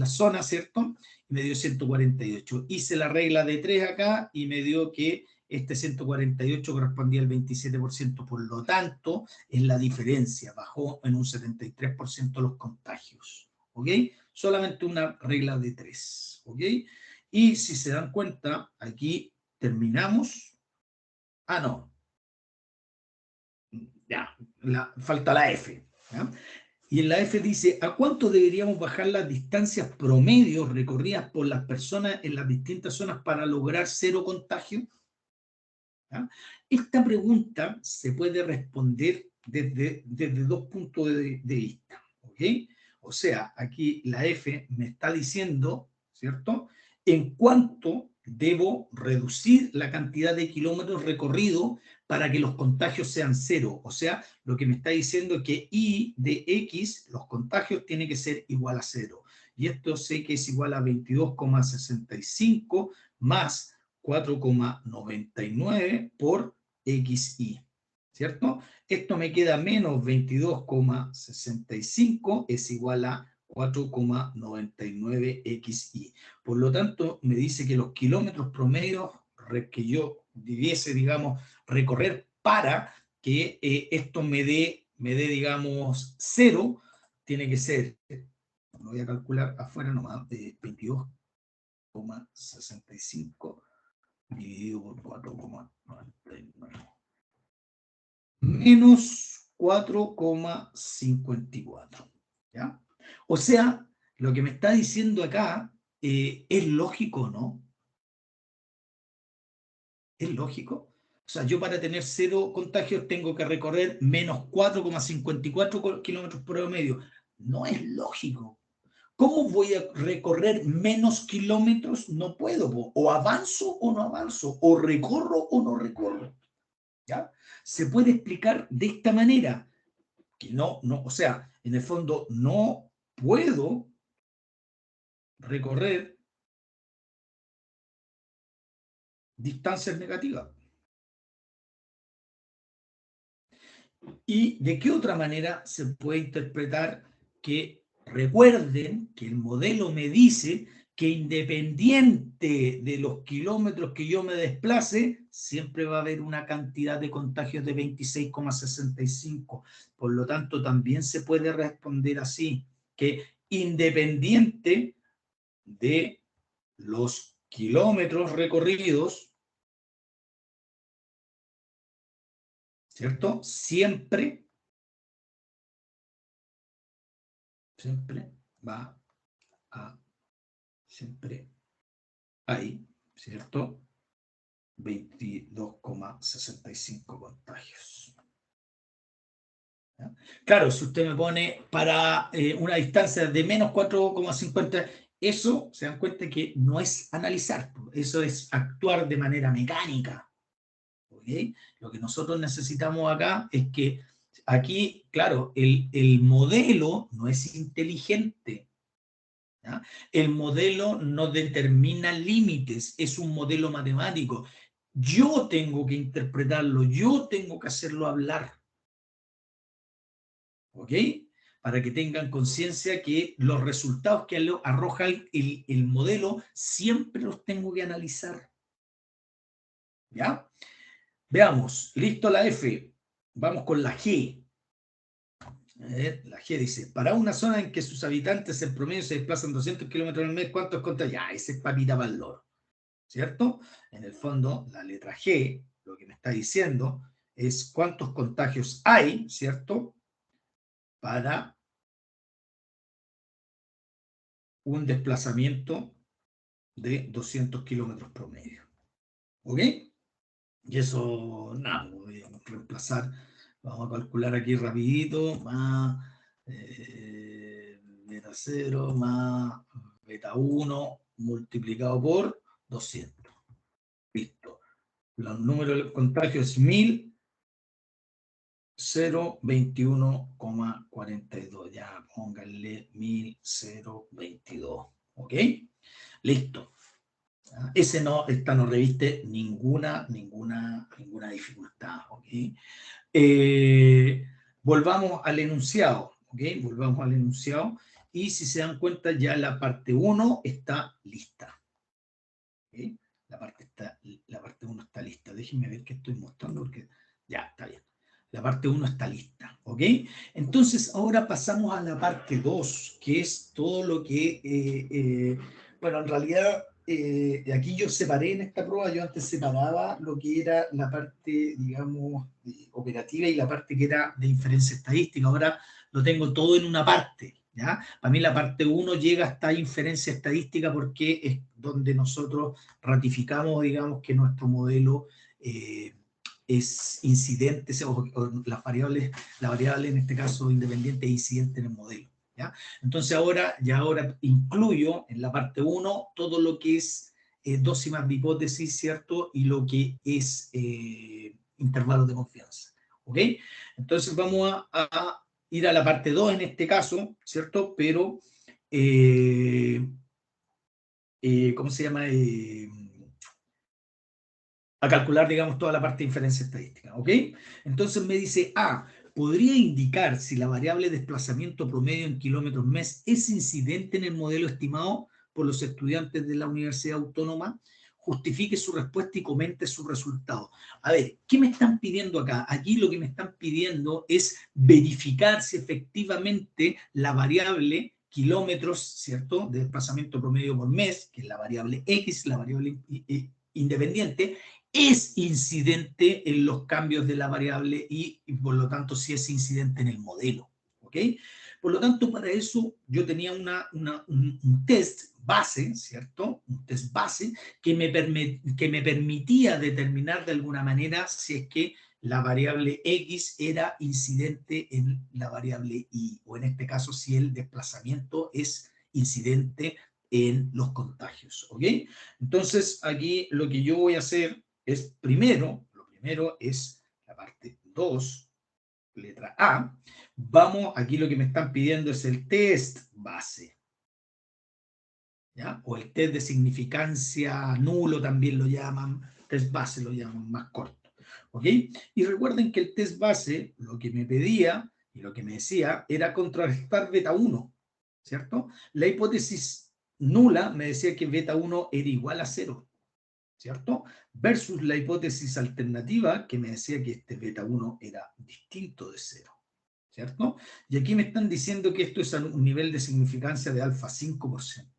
zonas, ¿cierto? Y me dio 148. Hice la regla de 3 acá y me dio que este 148 correspondía al 27%, por lo tanto, es la diferencia, bajó en un 73% los contagios, ¿ok? Solamente una regla de 3, ¿ok? Y si se dan cuenta, aquí terminamos, no, ya, falta la F, ¿ya? Y en la F dice, ¿a cuánto deberíamos bajar las distancias promedios recorridas por las personas en las distintas zonas para lograr cero contagio? ¿Ya? Esta pregunta se puede responder desde dos puntos de vista, ¿ok? O sea, aquí la F me está diciendo, ¿cierto?, en cuánto debo reducir la cantidad de kilómetros recorridos para que los contagios sean cero. O sea, lo que me está diciendo es que Y de X, los contagios, tiene que ser igual a cero. Y esto sé que es igual a 22,65 más 4,99 por XY, ¿cierto? Esto me queda menos 22,65 es igual a 4,99 XY. Por lo tanto, me dice que los kilómetros promedios que yo debiese, digamos, recorrer para que esto me dé, digamos, cero, tiene que ser, lo voy a calcular afuera nomás, 22,65 dividido por 4,99 menos 4,54. ¿Ya? O sea, lo que me está diciendo acá es lógico, ¿no? ¿Es lógico? O sea, yo para tener cero contagios tengo que recorrer menos 4,54 kilómetros por medio. No es lógico. ¿Cómo voy a recorrer menos kilómetros? No puedo. O avanzo o no avanzo. O recorro o no recorro. ¿Ya? Se puede explicar de esta manera, que o sea, en el fondo no puedo recorrer distancias negativas. ¿Y de qué otra manera se puede interpretar que recuerden que el modelo me dice que independiente de los kilómetros que yo me desplace, siempre va a haber una cantidad de contagios de 26,65? Por lo tanto, también se puede responder así, que independiente de los kilómetros recorridos, ¿cierto? Siempre va a, siempre hay, ¿cierto? 22,65 contagios. ¿Ya? Claro, si usted me pone para una distancia de menos 4,50, eso se dan cuenta que no es analizar, eso es actuar de manera mecánica. ¿Okay? Lo que nosotros necesitamos acá es que aquí, claro, el modelo no es inteligente. ¿Ya? El modelo no determina límites, es un modelo matemático. Yo tengo que interpretarlo, yo tengo que hacerlo hablar. ¿Ok? Para que tengan conciencia que los resultados que arroja el modelo siempre los tengo que analizar. ¿Ya? Veamos, listo la F. Vamos con la G. La G dice, para una zona en que sus habitantes en promedio se desplazan 200 kilómetros al mes, ¿cuántos contagios? Ya, ese es papita para el loro, ¿cierto? En el fondo, la letra G, lo que me está diciendo es cuántos contagios hay, ¿cierto? Para un desplazamiento de 200 kilómetros promedio. ¿Ok? Y eso, nada, voy a reemplazar, vamos a calcular aquí rapidito, más beta 0 más beta 1 multiplicado por 200. Listo. Los números del contagio es 1021,42. Ya, pónganle 1022. ¿Ok? Listo. Ese no, esta no reviste ninguna dificultad. ¿Ok? Volvamos al enunciado. ¿Ok? Volvamos al enunciado. Y si se dan cuenta, ya la parte 1 está lista. ¿Ok? La parte 1 está lista. Déjenme ver qué estoy mostrando porque ya está bien. La parte 1 está lista. ¿Ok? Entonces, ahora pasamos a la parte 2, que es todo lo que, bueno, en realidad, aquí yo separé en esta prueba, yo antes separaba lo que era la parte, digamos, operativa y la parte que era de inferencia estadística. Ahora lo tengo todo en una parte. ¿Ya? Para mí la parte 1 llega hasta inferencia estadística porque es donde nosotros ratificamos, digamos, que nuestro modelo es incidente, o la variable en este caso independiente es incidente en el modelo. ¿Ya? Entonces ahora incluyo en la parte 1 todo lo que es dosis más hipótesis, ¿cierto? Y lo que es intervalos de confianza. ¿Ok? Entonces vamos a ir a la parte 2 en este caso, ¿cierto? Pero, ¿cómo se llama? A calcular, digamos, toda la parte de inferencia estadística, ¿ok? Entonces me dice, podría indicar si la variable desplazamiento promedio en kilómetros mes es incidente en el modelo estimado por los estudiantes de la Universidad Autónoma. Justifique su respuesta y comente su resultado. A ver, ¿qué me están pidiendo acá? Aquí lo que me están pidiendo es verificar si efectivamente la variable kilómetros, ¿cierto?, de desplazamiento promedio por mes, que es la variable X, la variable independiente, es incidente en los cambios de la variable y por lo tanto sí es incidente en el modelo. ¿Ok? Por lo tanto, para eso yo tenía un test base, ¿cierto? Un test base que me permitía determinar de alguna manera si es que la variable X era incidente en la variable Y, o en este caso si el desplazamiento es incidente en los contagios. ¿Ok? Entonces, aquí lo que yo voy a hacer es lo primero es la parte 2, letra A. Vamos, aquí lo que me están pidiendo es el test base, ¿ya? O el test de significancia nulo también lo llaman, test base lo llaman más corto, ¿ok? Y recuerden que el test base lo que me pedía y lo que me decía era contrarrestar beta 1, ¿cierto? La hipótesis nula me decía que beta 1 era igual a 0. ¿Cierto? Versus la hipótesis alternativa que me decía que este beta 1 era distinto de 0. ¿Cierto? Y aquí me están diciendo que esto es a un nivel de significancia de alfa 5%.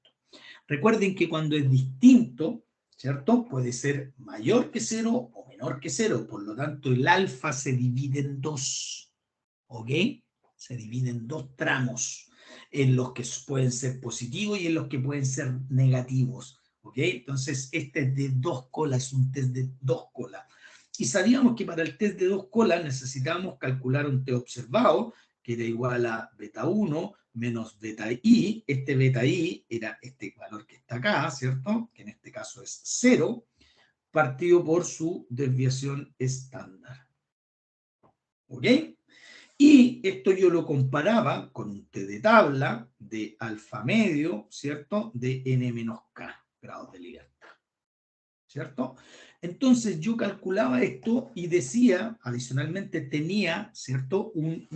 Recuerden que cuando es distinto, ¿cierto? Puede ser mayor que 0 o menor que 0. Por lo tanto, el alfa se divide en 2. ¿Ok? Se divide en 2 tramos, en los que pueden ser positivos y en los que pueden ser negativos. ¿Ok? Entonces, este es de 2 colas, es un test de 2 colas. Y sabíamos que para el test de 2 colas necesitábamos calcular un T observado, que era igual a beta 1 menos beta I. Este beta I era este valor que está acá, ¿cierto? Que en este caso es 0, partido por su desviación estándar. ¿Ok? Y esto yo lo comparaba con un T de tabla de alfa medio, ¿cierto? De n menos k grados de libertad, ¿cierto? Entonces yo calculaba esto y decía, adicionalmente tenía, ¿cierto? Un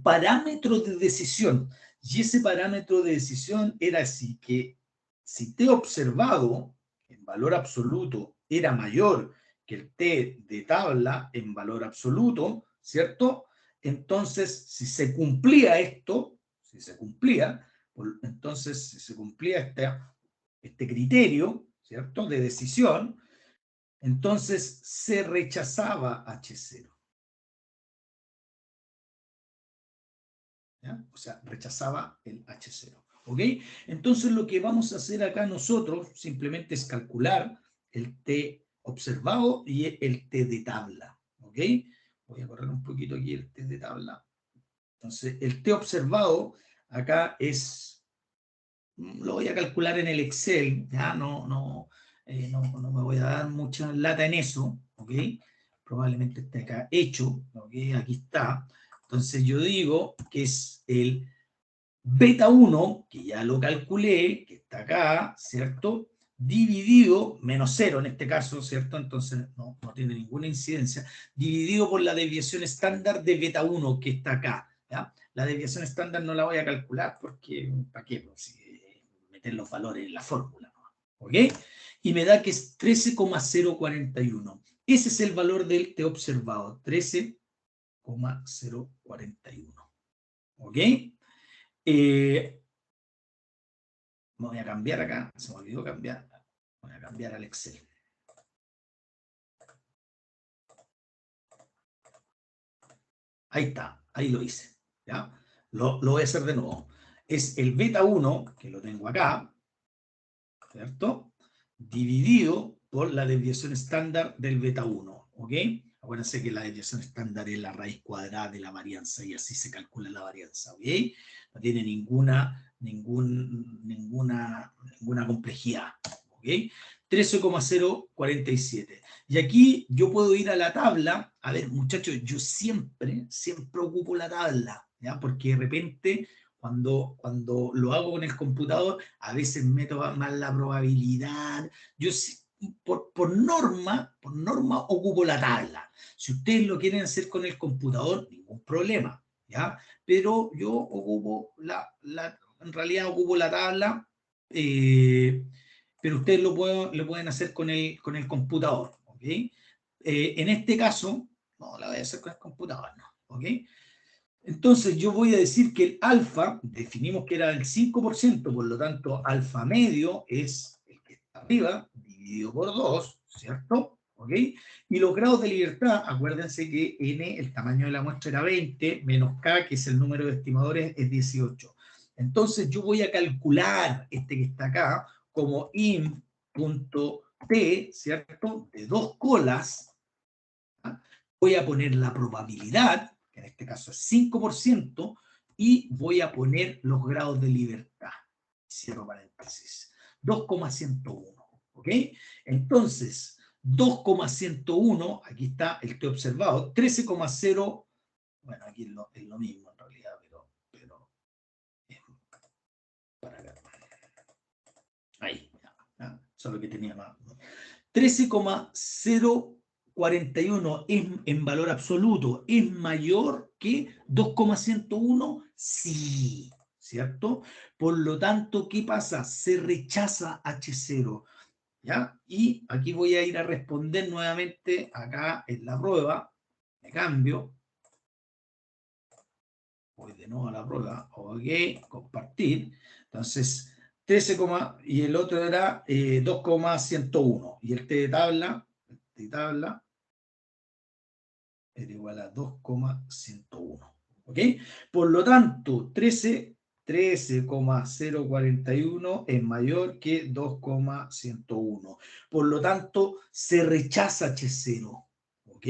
parámetro de decisión. Y ese parámetro de decisión era así, que si T observado en valor absoluto era mayor que el T de tabla en valor absoluto, ¿cierto? Entonces, si se cumplía esto, entonces si se cumplía este criterio, ¿cierto?, de decisión, entonces se rechazaba H0. ¿ya? O sea, rechazaba el H0. ¿Ok? Entonces lo que vamos a hacer acá nosotros simplemente es calcular el T observado y el T de tabla. ¿Ok? Voy a correr un poquito aquí el T de tabla. Entonces, el T observado acá es, lo voy a calcular en el Excel, ya no me voy a dar mucha lata en eso, ¿ok? Probablemente esté acá hecho, ¿ok? Aquí está. Entonces yo digo que es el beta 1, que ya lo calculé, que está acá, ¿cierto? Dividido, menos 0 en este caso, ¿cierto? Entonces no tiene ninguna incidencia, dividido por la desviación estándar de beta 1, que está acá, ¿ya? La desviación estándar no la voy a calcular porque, ¿para qué? Pues, si, meter los valores en la fórmula, ¿no? ¿Ok? Y me da que es 13,041. Ese es el valor del T observado, 13,041. ¿Ok? Me voy a cambiar acá, se me olvidó cambiar, voy a cambiar al Excel. Ahí está, ahí lo hice, ¿ya? Lo voy a hacer de nuevo. Es el beta 1, que lo tengo acá, ¿cierto? Dividido por la desviación estándar del beta 1, ¿ok? Acuérdense que la desviación estándar es la raíz cuadrada de la varianza y así se calcula la varianza, ¿ok? No tiene ninguna complejidad, ¿ok? 13,047. Y aquí yo puedo ir a la tabla. A ver, muchachos, yo siempre ocupo la tabla, ¿ya? Porque de repente cuando lo hago con el computador, a veces meto mal la probabilidad. Yo por norma ocupo la tabla. Si ustedes lo quieren hacer con el computador, ningún problema, ¿ya? Pero yo ocupo en realidad ocupo la tabla, pero ustedes lo pueden hacer con el computador, ¿ok? En este caso, no la voy a hacer con el computador, no, ¿ok? Entonces yo voy a decir que el alfa, definimos que era el 5%, por lo tanto alfa medio es el que está arriba, dividido por 2, ¿cierto? ¿Ok? Y los grados de libertad, acuérdense que n, el tamaño de la muestra era 20, menos k, que es el número de estimadores, es 18. Entonces yo voy a calcular este que está acá como in.t, ¿cierto? De 2 colas. ¿Ah? Voy a poner la probabilidad, que en este caso es 5%, y voy a poner los grados de libertad. Cierro paréntesis. 2,101. ¿Ok? Entonces, 2,101, aquí está el T observado, 13,0, bueno, aquí es lo mismo en realidad, pero para acá. Ahí, ya, solo que tenía más. 13,041 en valor absoluto es mayor que 2,101, sí, ¿cierto? Por lo tanto, ¿qué pasa? Se rechaza H0, ¿ya? Y aquí voy a ir a responder nuevamente acá en la prueba, me cambio, voy de nuevo a la prueba, ok, compartir, entonces 13, y el otro era 2,101, y el T de tabla era igual a 2,101. ¿Ok? Por lo tanto, 13,041 es mayor que 2,101. Por lo tanto, se rechaza H0. ¿Ok?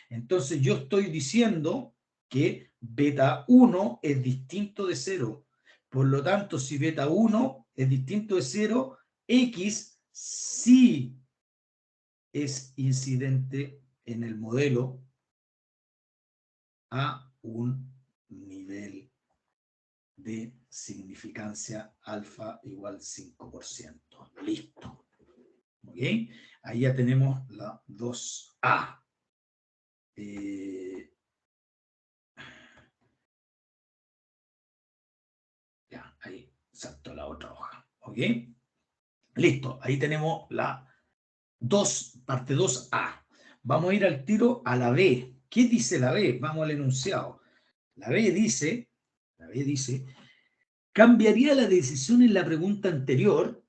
Entonces yo estoy diciendo que beta 1 es distinto de 0. Por lo tanto, si beta 1 es distinto de 0, X sí es incidente en el modelo a un nivel de significancia alfa igual 5%. Listo. ¿Ok? Ahí ya tenemos la 2A. Ya, ahí salto la otra hoja. ¿Ok? Listo. Ahí tenemos la parte 2A. Vamos a ir al tiro a la B. ¿Qué dice la B? Vamos al enunciado. La B dice, cambiaría la decisión en la pregunta anterior,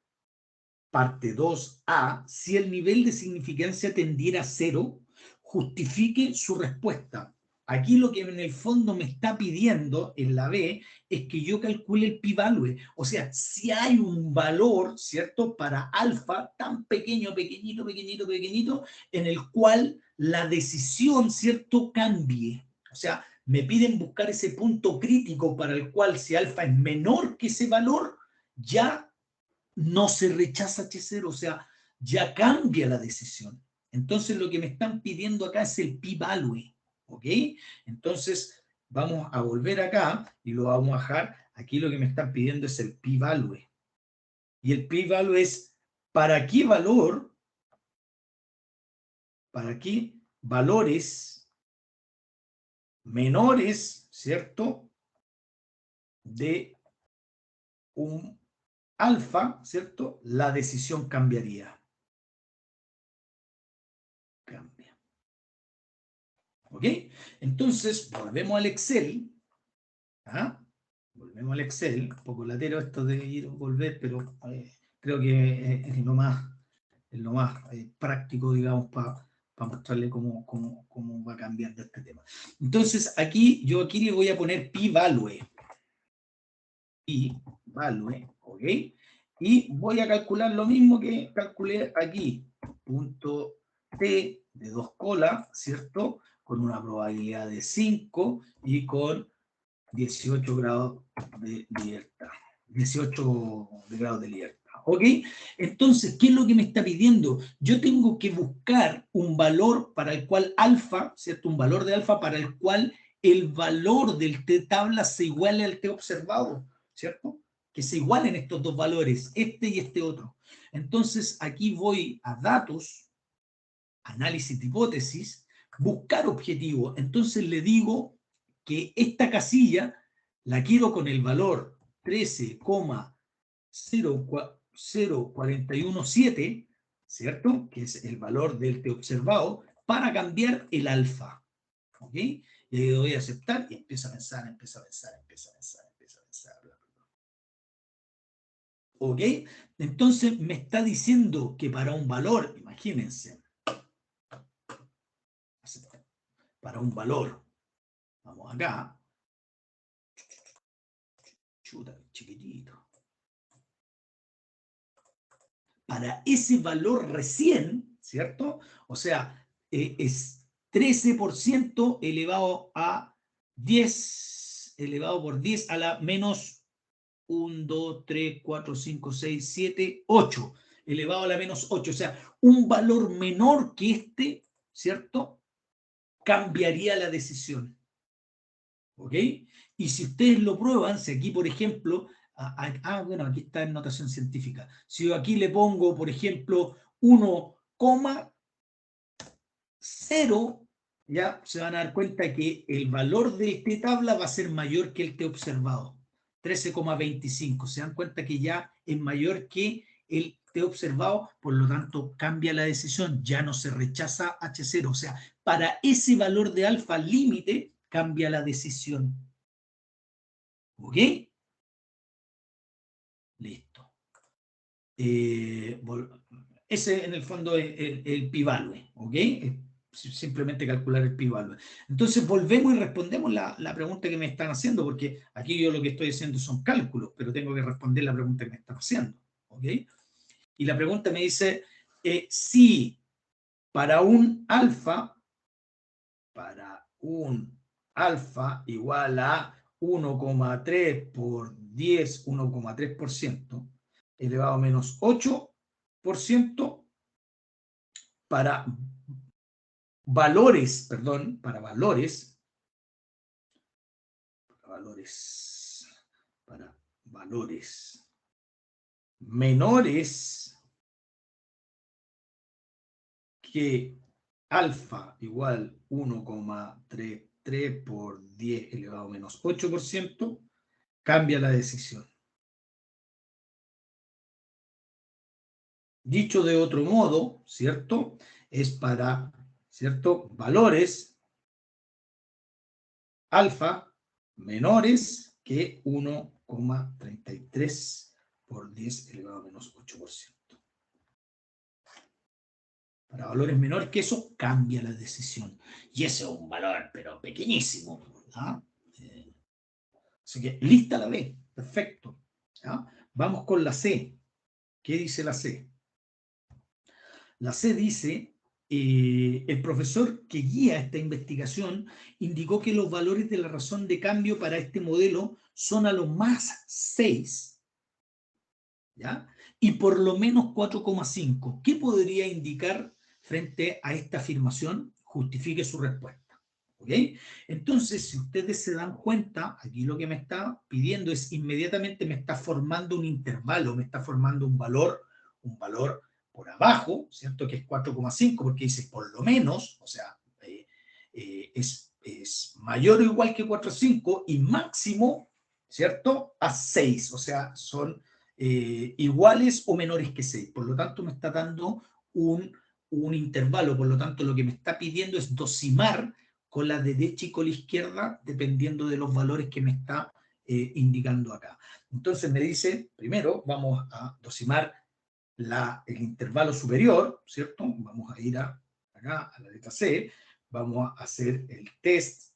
parte 2A, si el nivel de significancia tendiera a 0, justifique su respuesta. Aquí lo que en el fondo me está pidiendo en la B es que yo calcule el p-value. O sea, si hay un valor, ¿cierto? Para alfa tan pequeño, pequeñito, pequeñito, pequeñito, en el cual la decisión, ¿cierto? Cambie. O sea, me piden buscar ese punto crítico para el cual si alfa es menor que ese valor, ya no se rechaza H0, o sea, ya cambia la decisión. Entonces lo que me están pidiendo acá es el p-value, ¿ok? Entonces vamos a volver acá y lo vamos a dejar. Aquí lo que me están pidiendo es el p-value. Y el p-value es ¿para qué valor? ¿Para qué valores menores, ¿cierto? De un alfa, ¿cierto? La decisión cambiaría. Cambia. ¿Ok? Entonces, volvemos al Excel. ¿Ah? Volvemos al Excel. Un poco latero esto de ir o volver, pero creo que es lo más práctico, digamos, para mostrarle cómo va cambiando este tema. Entonces, yo aquí le voy a poner p-value. P-value, ¿ok? Y voy a calcular lo mismo que calculé aquí. Punto T de 2 colas, ¿cierto? Con una probabilidad de 5 y con 18 grados de libertad. 18 grados de libertad. ¿Ok? Entonces, ¿qué es lo que me está pidiendo? Yo tengo que buscar un valor para el cual alfa, ¿cierto? Un valor de alfa para el cual el valor del T tabla se iguale al T observado, ¿cierto? Que se igualen estos dos valores, este y este otro. Entonces, aquí voy a datos, análisis de hipótesis, buscar objetivo. Entonces le digo que esta casilla la quiero con el valor 13,0417, ¿cierto? Que es el valor del T observado, para cambiar el alfa. ¿Ok? Y ahí doy a aceptar y empiezo a pensar, empiezo a pensar, empiezo a pensar, empiezo a pensar. ¿Ok? Entonces me está diciendo que para un valor, imagínense, para un valor, vamos acá, chuta, chiquitito. Para ese valor recién, ¿cierto? O sea, es 13% elevado a 10, elevado por 10 a la menos 1, 2, 3, 4, 5, 6, 7, 8, elevado a la menos 8. O sea, un valor menor que este, ¿cierto? Cambiaría la decisión. ¿Ok? Y si ustedes lo prueban, si aquí, por ejemplo, bueno, aquí está en notación científica. Si yo aquí le pongo, por ejemplo, 1,0, ya se van a dar cuenta que el valor de T tabla va a ser mayor que el T observado. 13,25. Se dan cuenta que ya es mayor que el T observado, por lo tanto cambia la decisión, ya no se rechaza H0. O sea, para ese valor de alfa límite cambia la decisión. ¿Ok? Listo. Ese en el fondo es el p-value. ¿Ok? Simplemente calcular el p-value. Entonces volvemos y respondemos la pregunta que me están haciendo, porque aquí yo lo que estoy haciendo son cálculos, pero tengo que responder la pregunta que me están haciendo. ¿Ok? Y la pregunta me dice, si para un alfa igual a 1,3 por 10, 1,3%, elevado a menos 8%, para valores, perdón, para valores menores que alfa igual 1,33 por 10 elevado a menos 8%, cambia la decisión. Dicho de otro modo, ¿cierto? Es para, ¿cierto? Valores alfa menores que 1,33 por 10 elevado a menos 8%. Para valores menores que eso, cambia la decisión. Y ese es un valor, pero pequeñísimo. ¿Ah? Así que lista la B. Perfecto. ¿Ah? Vamos con la C. ¿Qué dice la C? La C dice, el profesor que guía esta investigación indicó que los valores de la razón de cambio para este modelo son a lo más 6, ¿ya? Y por lo menos 4,5. ¿Qué podría indicar frente a esta afirmación? Justifique su respuesta. ¿Ok? Entonces, si ustedes se dan cuenta, aquí lo que me está pidiendo es inmediatamente me está formando un intervalo, me está formando un valor por abajo, ¿cierto? Que es 4,5, porque dice por lo menos, o sea, es mayor o igual que 4,5 y máximo, ¿cierto? A 6, o sea, son iguales o menores que 6. Por lo tanto, me está dando un intervalo, por lo tanto, lo que me está pidiendo es dosimar con la derecha y con la izquierda, dependiendo de los valores que me está indicando acá. Entonces me dice, primero vamos a dosimar el intervalo superior, ¿cierto? Vamos a ir acá, a la letra C, vamos a hacer el test.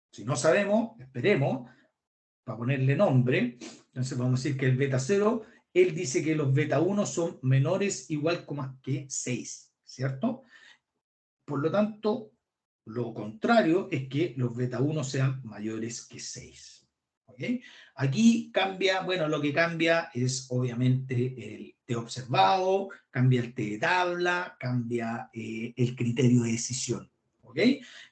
Si no sabemos, esperemos, para ponerle nombre. Entonces vamos a decir que el beta 0, él dice que los beta 1 son menores igual que 6, ¿cierto? Por lo tanto, lo contrario es que los beta 1 sean mayores que 6. ¿Okay? Aquí cambia, bueno, lo que cambia es obviamente el T observado, cambia el T de tabla, cambia el criterio de decisión. ¿Ok?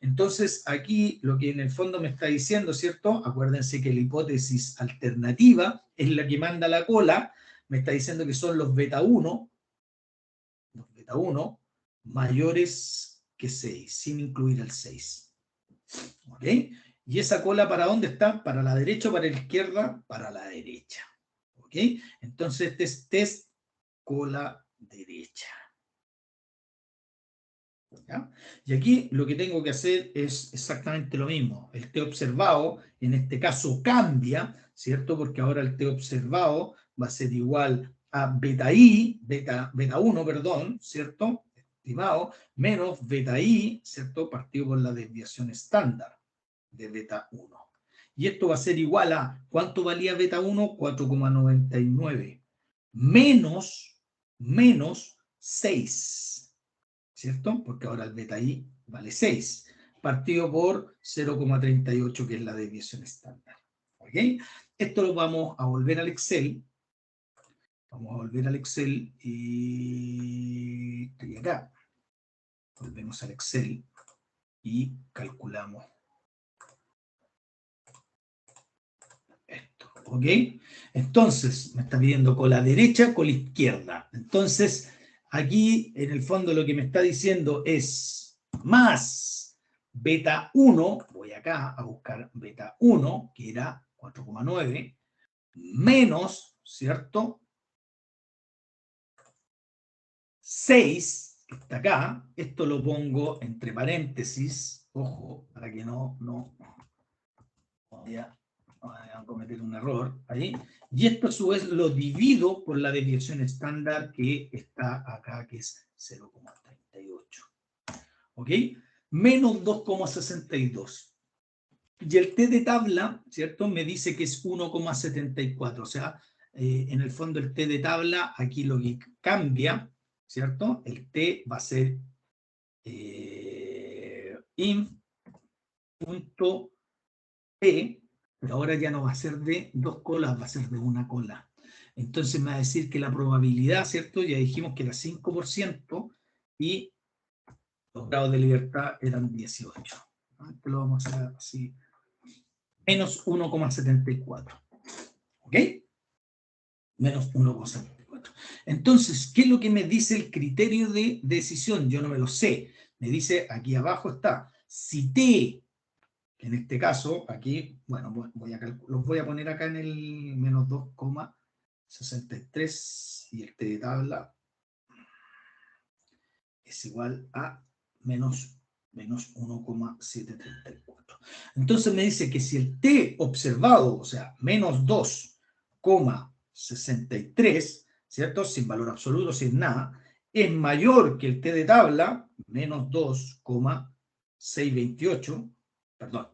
Entonces, aquí lo que en el fondo me está diciendo, ¿cierto? Acuérdense que la hipótesis alternativa es la que manda la cola, me está diciendo que son los beta 1 mayores que 6, sin incluir el 6. ¿Ok? ¿Y esa cola para dónde está? ¿Para la derecha o para la izquierda? Para la derecha. ¿Ok? Entonces este es test cola derecha. ¿Ya? Y aquí lo que tengo que hacer es exactamente lo mismo. El T observado, en este caso, cambia, ¿cierto? Porque ahora el T observado va a ser igual a beta 1, perdón, ¿cierto? Estimado, menos beta I, ¿cierto? Partido por la desviación estándar de beta 1. Y esto va a ser igual a, ¿cuánto valía beta 1? 4,99. Menos 6. ¿Cierto? Porque ahora el beta I vale 6, partido por 0,38, que es la desviación estándar. ¿Ok? Esto lo vamos a volver al Excel. Vamos a volver al Excel y acá. Volvemos al Excel y calculamos esto. ¿Ok? Entonces, me está pidiendo con la derecha, con la izquierda. Entonces, aquí, en el fondo, lo que me está diciendo es más beta 1, voy acá a buscar beta 1, que era 4,9, menos, ¿cierto? 6, que está acá, esto lo pongo entre paréntesis, ojo, para que no vaya a cometer un error ahí, y esto a su vez lo divido por la desviación estándar que está acá, que es 0,38. ¿Ok? Menos 2,62. Y el T de tabla, ¿cierto? Me dice que es 1,74. O sea, en el fondo el T de tabla, aquí lo que cambia, ¿cierto? El T va a ser in.P, pero ahora ya no va a ser de 2 colas, va a ser de 1 cola. Entonces me va a decir que la probabilidad, ¿cierto? Ya dijimos que era 5% y los grados de libertad eran 18. Esto lo vamos a hacer así. Menos 1,74. ¿Ok? Menos 1,74. Entonces, ¿qué es lo que me dice el criterio de decisión? Yo no me lo sé. Me dice, aquí abajo está, si T, en este caso, aquí, bueno, los voy a poner acá en el menos 2,63 y el T de tabla es igual a menos 1,734. Entonces me dice que si el T observado, o sea, menos 2,63, ¿cierto? Sin valor absoluto, sin nada, es mayor que el T de tabla, menos 2,628, perdón,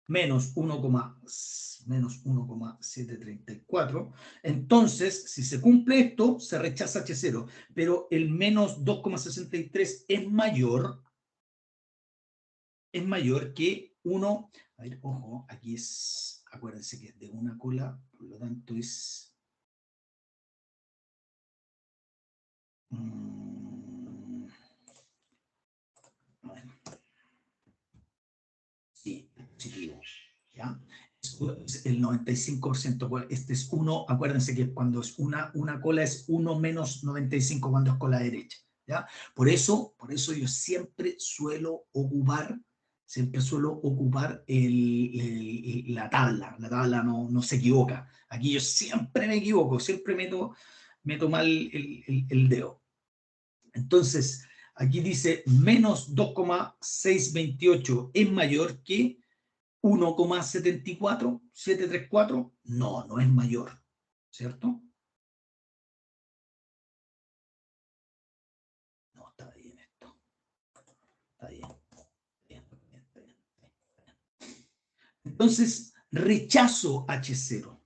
menos 1,734. Entonces, si se cumple esto, se rechaza H0, pero el menos 2,63 es mayor que 1. A ver, ojo, aquí es, acuérdense que es de una cola, por lo tanto es... bueno, sí, positivo, ¿ya? Es el 95%. Este es 1, acuérdense que cuando es una cola es 1 menos 95 cuando es cola derecha, ¿ya? Por eso yo siempre suelo ocupar la tabla no se equivoca. Aquí yo siempre me equivoco, siempre meto mal el dedo. Entonces, aquí dice menos 2,628 es mayor que 1,74734. No es mayor, ¿cierto? No, está bien esto. Está bien. Entonces, rechazo H0.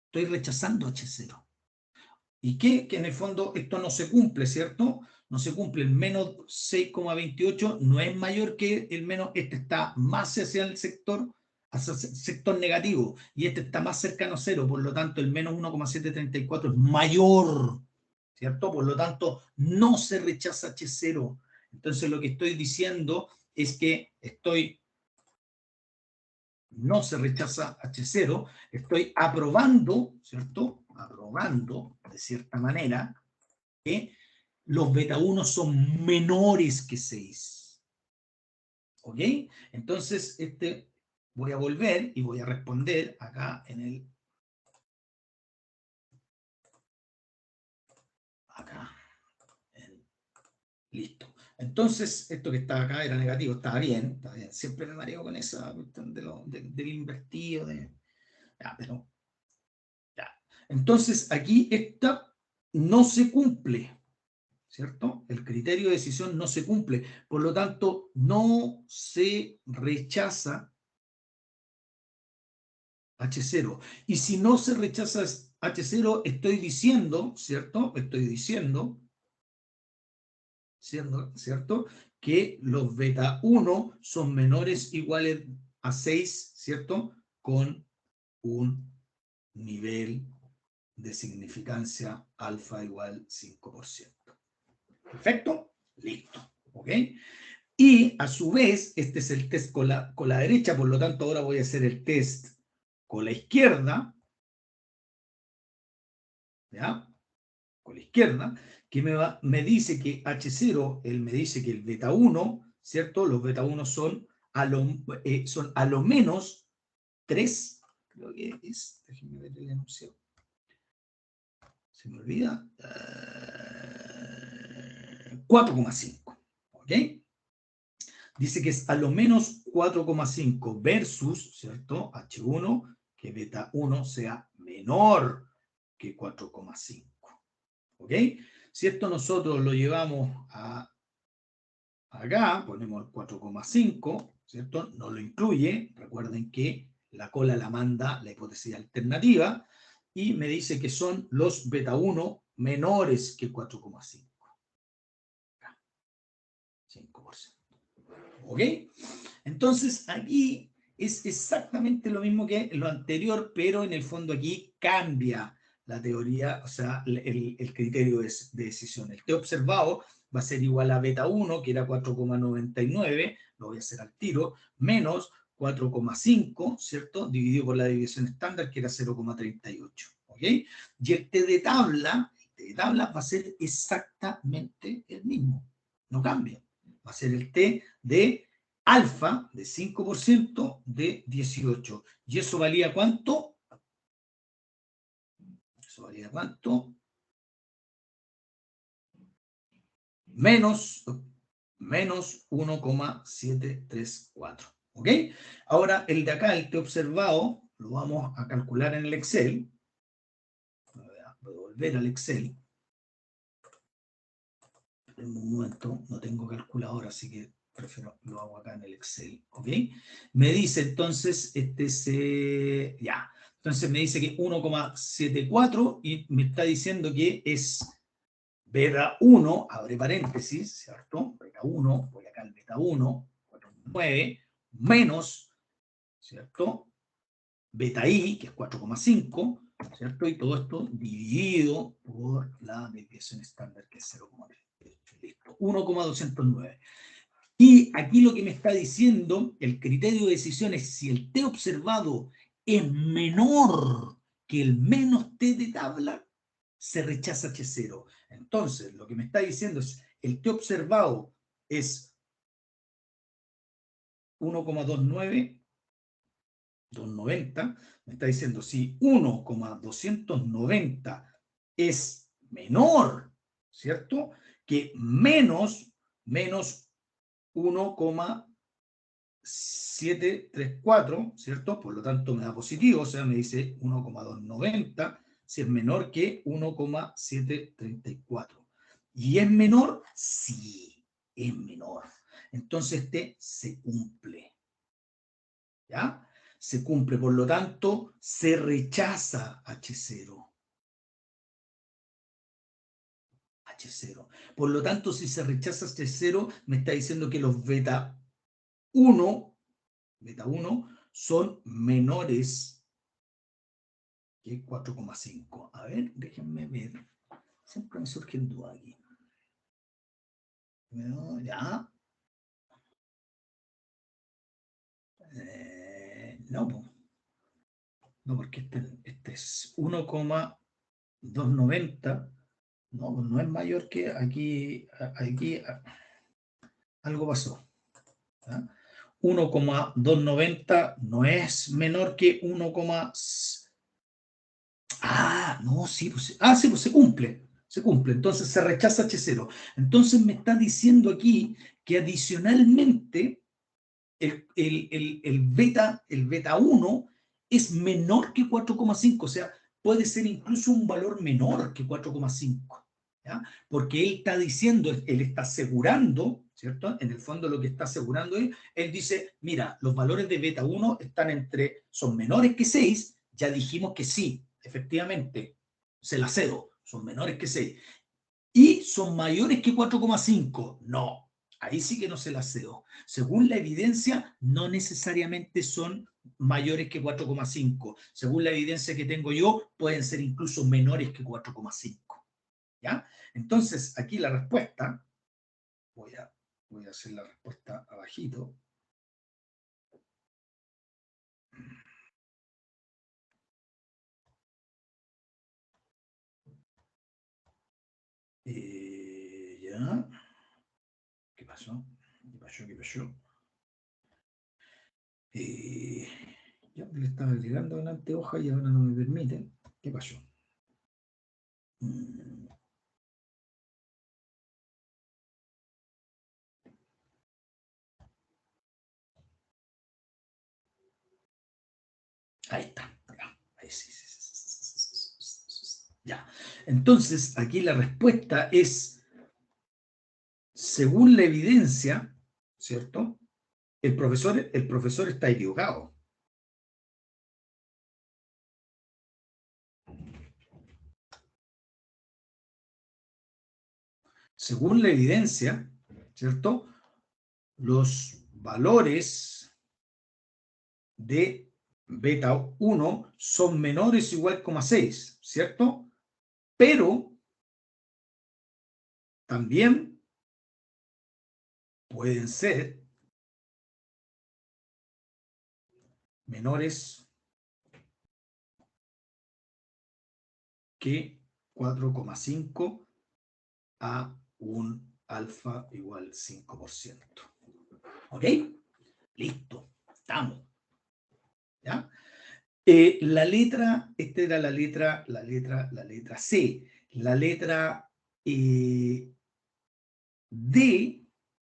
Estoy rechazando H0. ¿Y qué? Que en el fondo esto no se cumple, ¿cierto? No se cumple. El menos 6,28 no es mayor que el menos, este está más hacia el sector negativo, y este está más cercano a cero, por lo tanto el menos 1,734 es mayor, ¿cierto? Por lo tanto, no se rechaza H0. Entonces lo que estoy diciendo es que no se rechaza H0, estoy aprobando, ¿cierto? Aprobando, de cierta manera, que los beta 1 son menores que 6. ¿Ok? Entonces, voy a volver y voy a responder acá en el... acá. Listo. Entonces, esto que estaba acá era negativo, estaba bien, estaba bien. Siempre me mareo con esa cuestión del invertido, ya, pero... ya. Entonces, aquí esta no se cumple, ¿cierto? El criterio de decisión no se cumple. Por lo tanto, no se rechaza H0. Y si no se rechaza H0, estoy diciendo, ¿cierto? Estoy diciendo, ¿cierto? Que los beta 1 son menores o iguales a 6, ¿cierto? Con un nivel de significancia alfa igual 5%. ¿Perfecto? Listo. ¿Ok? Y a su vez, este es el test con la derecha, por lo tanto ahora voy a hacer el test con la izquierda, ¿ya? Con la izquierda, que me dice que H0, él me dice que el beta 1, ¿cierto? Los beta 1 son a lo menos 3, creo que es, déjenme ver el enunciado. Se me olvida. 4,5, ¿ok? Dice que es a lo menos 4,5 versus, ¿cierto? H1, que beta 1 sea menor que 4,5. ¿Ok? Si esto nosotros lo llevamos acá, ponemos el 4,5, ¿cierto? No lo incluye. Recuerden que la cola la manda la hipótesis alternativa y me dice que son los beta 1 menores que 4,5. 5%. ¿Ok? Entonces, aquí es exactamente lo mismo que lo anterior, pero en el fondo aquí cambia la teoría, o sea, el criterio de decisión. El T observado va a ser igual a beta 1, que era 4,99, lo voy a hacer al tiro, menos 4,5, ¿cierto? Dividido por la división estándar, que era 0,38. ¿Ok? Y el T de tabla va a ser exactamente el mismo, no cambia. Va a ser el T de alfa de 5% de 18. ¿Y eso valía cuánto? Eso valía cuánto? Menos 1,734. ¿Ok? Ahora el de acá, el T observado, lo vamos a calcular en el Excel. A volver al Excel. En un momento, no tengo calculadora, así que prefiero lo hago acá en el Excel, ¿ok? Me dice entonces, ya, entonces me dice que 1,74 y me está diciendo que es beta 1, abre paréntesis, ¿cierto? Beta 1, voy acá al beta 1, 4,9, menos, ¿cierto? Beta I, que es 4,5, ¿cierto? Y todo esto dividido por la desviación estándar, que es 0,3. Listo, 1,209. Y aquí lo que me está diciendo, el criterio de decisión es si el T observado es menor que el menos T de tabla, se rechaza H0. Entonces, lo que me está diciendo es, el T observado es 1,29, 290, me está diciendo si 1,290 es menor, ¿cierto? Que menos 1,734, ¿cierto? Por lo tanto me da positivo, o sea, me dice 1,290, si es menor que 1,734. ¿Y es menor? Sí, es menor. Entonces este se cumple. ¿Ya? Se cumple, por lo tanto, se rechaza H0. H0. Por lo tanto, si se rechaza H0, me está diciendo que los beta 1 son menores que 4,5. A ver, déjenme ver. Siempre me surgen dudas aquí. No, ya. No, no, porque este es 1,290. No, no es mayor que aquí. Aquí algo pasó. 1,290 no es menor que 1, no, sí, pues, sí, pues se cumple. Se cumple. Entonces se rechaza H0. Entonces me está diciendo aquí que adicionalmente el beta 1 es menor que 4,5. O sea, puede ser incluso un valor menor que 4,5. ¿Ya? Porque él está diciendo, él está asegurando, ¿cierto? En el fondo lo que está asegurando es, él dice, mira, los valores de beta 1 son menores que 6, ya dijimos que sí, efectivamente, se la cedo, son menores que 6. Y son mayores que 4,5, no, ahí sí que no se la cedo. Según la evidencia, no necesariamente son mayores que 4,5. Según la evidencia que tengo yo, pueden ser incluso menores que 4,5. ¿Ya? Entonces, aquí la respuesta, voy a hacer la respuesta abajito. Ya. ¿Qué pasó? ¿Qué pasó? Ya le estaba llegando delante hoja y ahora no me permiten. ¿Qué pasó? Ahí está. Ahí sí. Ya. Entonces, aquí la respuesta es, según la evidencia, ¿cierto? El profesor está equivocado. Según la evidencia, ¿cierto? Los valores de beta 1 son menores o igual a 6, ¿cierto? Pero también pueden ser menores que 4,5 a un alfa igual 5%. ¿Ok? Listo, estamos. ¿Ya? La letra, esta era la letra C. La letra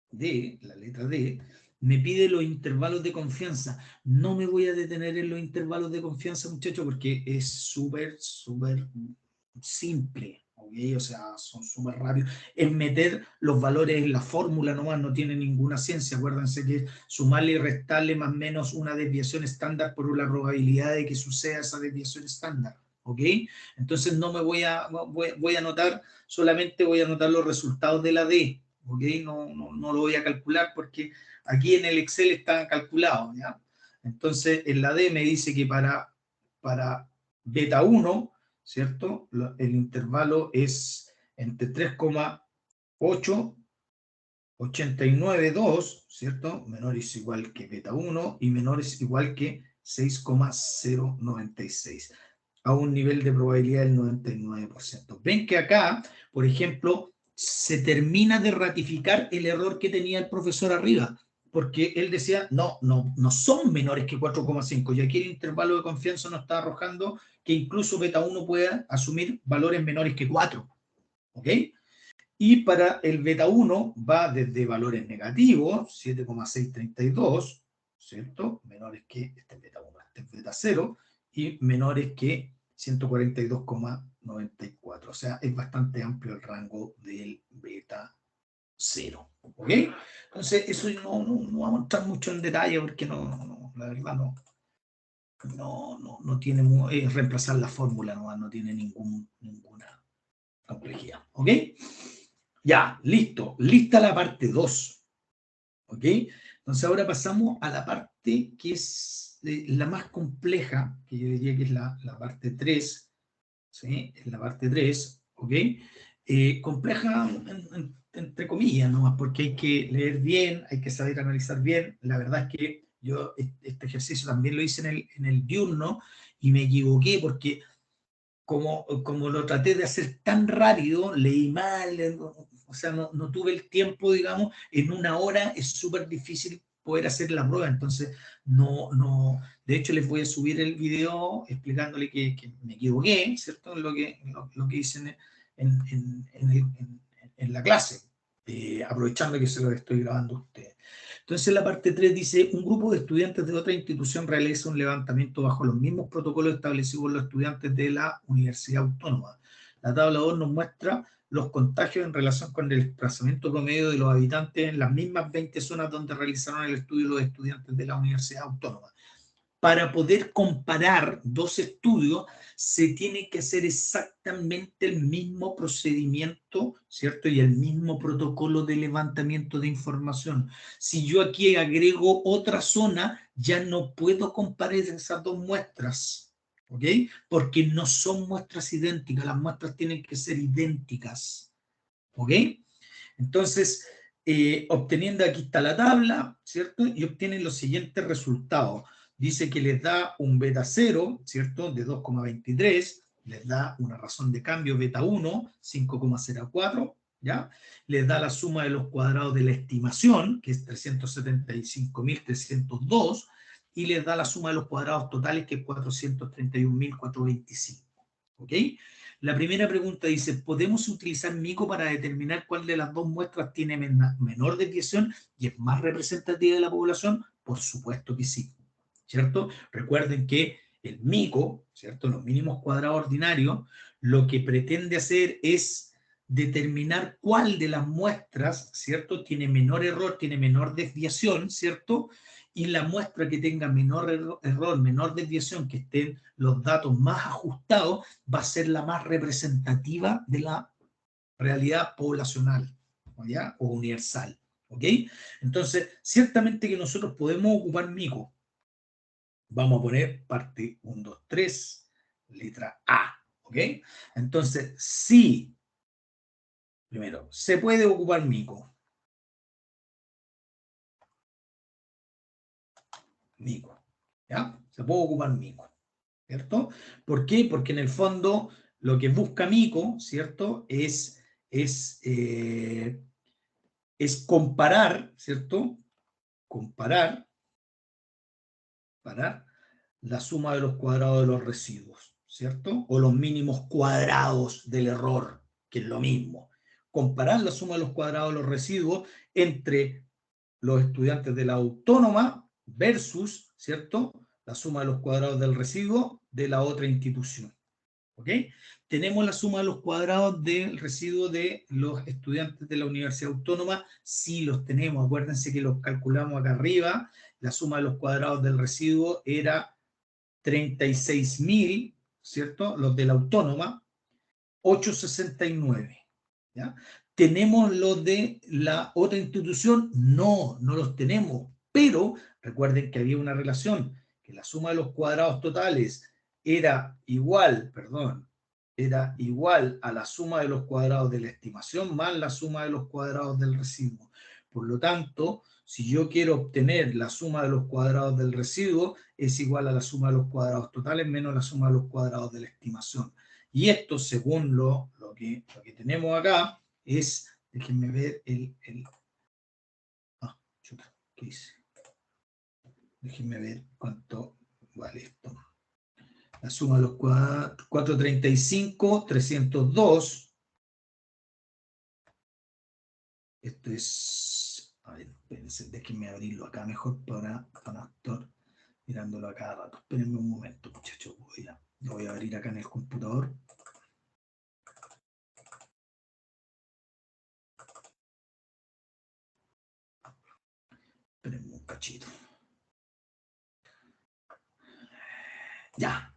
la letra D, me pide los intervalos de confianza. No me voy a detener en los intervalos de confianza, muchachos, porque es súper simple, ¿ok? O sea, son súper rápidos. Es meter los valores en la fórmula nomás, no tiene ninguna ciencia. Acuérdense que sumarle y restarle más o menos una desviación estándar por la probabilidad de que suceda esa desviación estándar, ¿ok? Entonces no me voy a anotar, solamente voy a anotar los resultados de la D, ¿ok? No lo voy a calcular porque aquí en el Excel están calculados, ¿ya? Entonces en la D me dice que para beta 1, ¿cierto? El intervalo es entre 3,8, 89,2, ¿cierto? Menor es igual que beta 1 y menor es igual que 6,096, a un nivel de probabilidad del 99%. Ven que acá, por ejemplo, se termina de ratificar el error que tenía el profesor arriba, porque él decía, no son menores que 4,5, y aquí el intervalo de confianza nos está arrojando que incluso beta 1 pueda asumir valores menores que 4, ¿ok? Y para el beta 1 va desde valores negativos, 7,632, ¿cierto? Menores que este beta 1, este beta 0, y menores que 142,94. O sea, es bastante amplio el rango del beta 0. ¿Ok? Entonces, eso no vamos a entrar mucho en detalle porque la verdad no tiene, es reemplazar la fórmula, no tiene ninguna complejidad. ¿Ok? Ya, listo. Lista la parte 2. ¿Ok? Entonces ahora pasamos a la parte que es la más compleja, que yo diría que es la parte 3. ¿Sí? Es la parte 3. ¿Ok? Compleja entre comillas nomás, porque hay que leer bien, hay que saber analizar bien. La verdad es que yo este ejercicio también lo hice en el diurno y me equivoqué porque como lo traté de hacer tan rápido, leí mal, o sea, no tuve el tiempo, digamos, en una hora es súper difícil poder hacer la prueba, entonces de hecho les voy a subir el video explicándole que me equivoqué, ¿cierto? En lo que hice en la clase, aprovechando que se lo estoy grabando a ustedes. Entonces la parte 3 dice, un grupo de estudiantes de otra institución realiza un levantamiento bajo los mismos protocolos establecidos por los estudiantes de la Universidad Autónoma. La tabla 2 nos muestra los contagios en relación con el desplazamiento promedio de los habitantes en las mismas 20 zonas donde realizaron el estudio los estudiantes de la Universidad Autónoma. Para poder comparar dos estudios, se tiene que hacer exactamente el mismo procedimiento, ¿cierto? Y el mismo protocolo de levantamiento de información. Si yo aquí agrego otra zona, ya no puedo comparar esas dos muestras, ¿ok? Porque no son muestras idénticas, las muestras tienen que ser idénticas, ¿ok? Entonces, obteniendo aquí está la tabla, ¿cierto? Y obtienen los siguientes resultados. Dice que les da un beta 0, ¿cierto? De 2,23, les da una razón de cambio beta 1, 5,04, ¿ya? Les da la suma de los cuadrados de la estimación, que es 375.302, y les da la suma de los cuadrados totales, que es 431.425, ¿ok? La primera pregunta dice, ¿podemos utilizar MICO para determinar cuál de las dos muestras tiene menor desviación y es más representativa de la población? Por supuesto que sí, ¿cierto? Recuerden que el MICO, ¿cierto? Los mínimos cuadrados ordinarios, lo que pretende hacer es determinar cuál de las muestras, ¿cierto? Tiene menor error, tiene menor desviación, ¿cierto? Y la muestra que tenga menor error, menor desviación, que estén los datos más ajustados, va a ser la más representativa de la realidad poblacional, ¿ya? O universal, ¿ok? Entonces, ciertamente que nosotros podemos ocupar MICO. Vamos a poner parte 1, 2, 3, letra A, ¿ok? Entonces, sí, primero, se puede ocupar MICO. MICO, ¿ya? Se puede ocupar MICO, ¿cierto? ¿Por qué? Porque en el fondo lo que busca MICO, ¿cierto? Es comparar, ¿cierto? Comparar la suma de los cuadrados de los residuos, ¿cierto? O los mínimos cuadrados del error, que es lo mismo. Comparar la suma de los cuadrados de los residuos entre los estudiantes de la autónoma versus, ¿cierto? La suma de los cuadrados del residuo de la otra institución. ¿Ok? Tenemos la suma de los cuadrados del residuo de los estudiantes de la Universidad Autónoma. Sí los tenemos, acuérdense que los calculamos acá arriba. La suma de los cuadrados del residuo era 36.000, ¿cierto? Los de la Autónoma, 869. ¿Ya? ¿Tenemos los de la otra institución? No, no los tenemos. Pero recuerden que había una relación, que la suma de los cuadrados totales era igual a la suma de los cuadrados de la estimación más la suma de los cuadrados del residuo. Por lo tanto, si yo quiero obtener la suma de los cuadrados del residuo, es igual a la suma de los cuadrados totales menos la suma de los cuadrados de la estimación. Y esto, según lo que tenemos acá, es, déjenme ver chuta, ¿qué hice? Déjenme ver cuánto vale esto. La suma de los 435, 302. Esto es, a ver, espérense, déjenme abrirlo acá mejor para no estar mirándolo a cada rato. Espérenme un momento, muchachos, lo voy a abrir acá en el computador. Espérenme un cachito. Ya,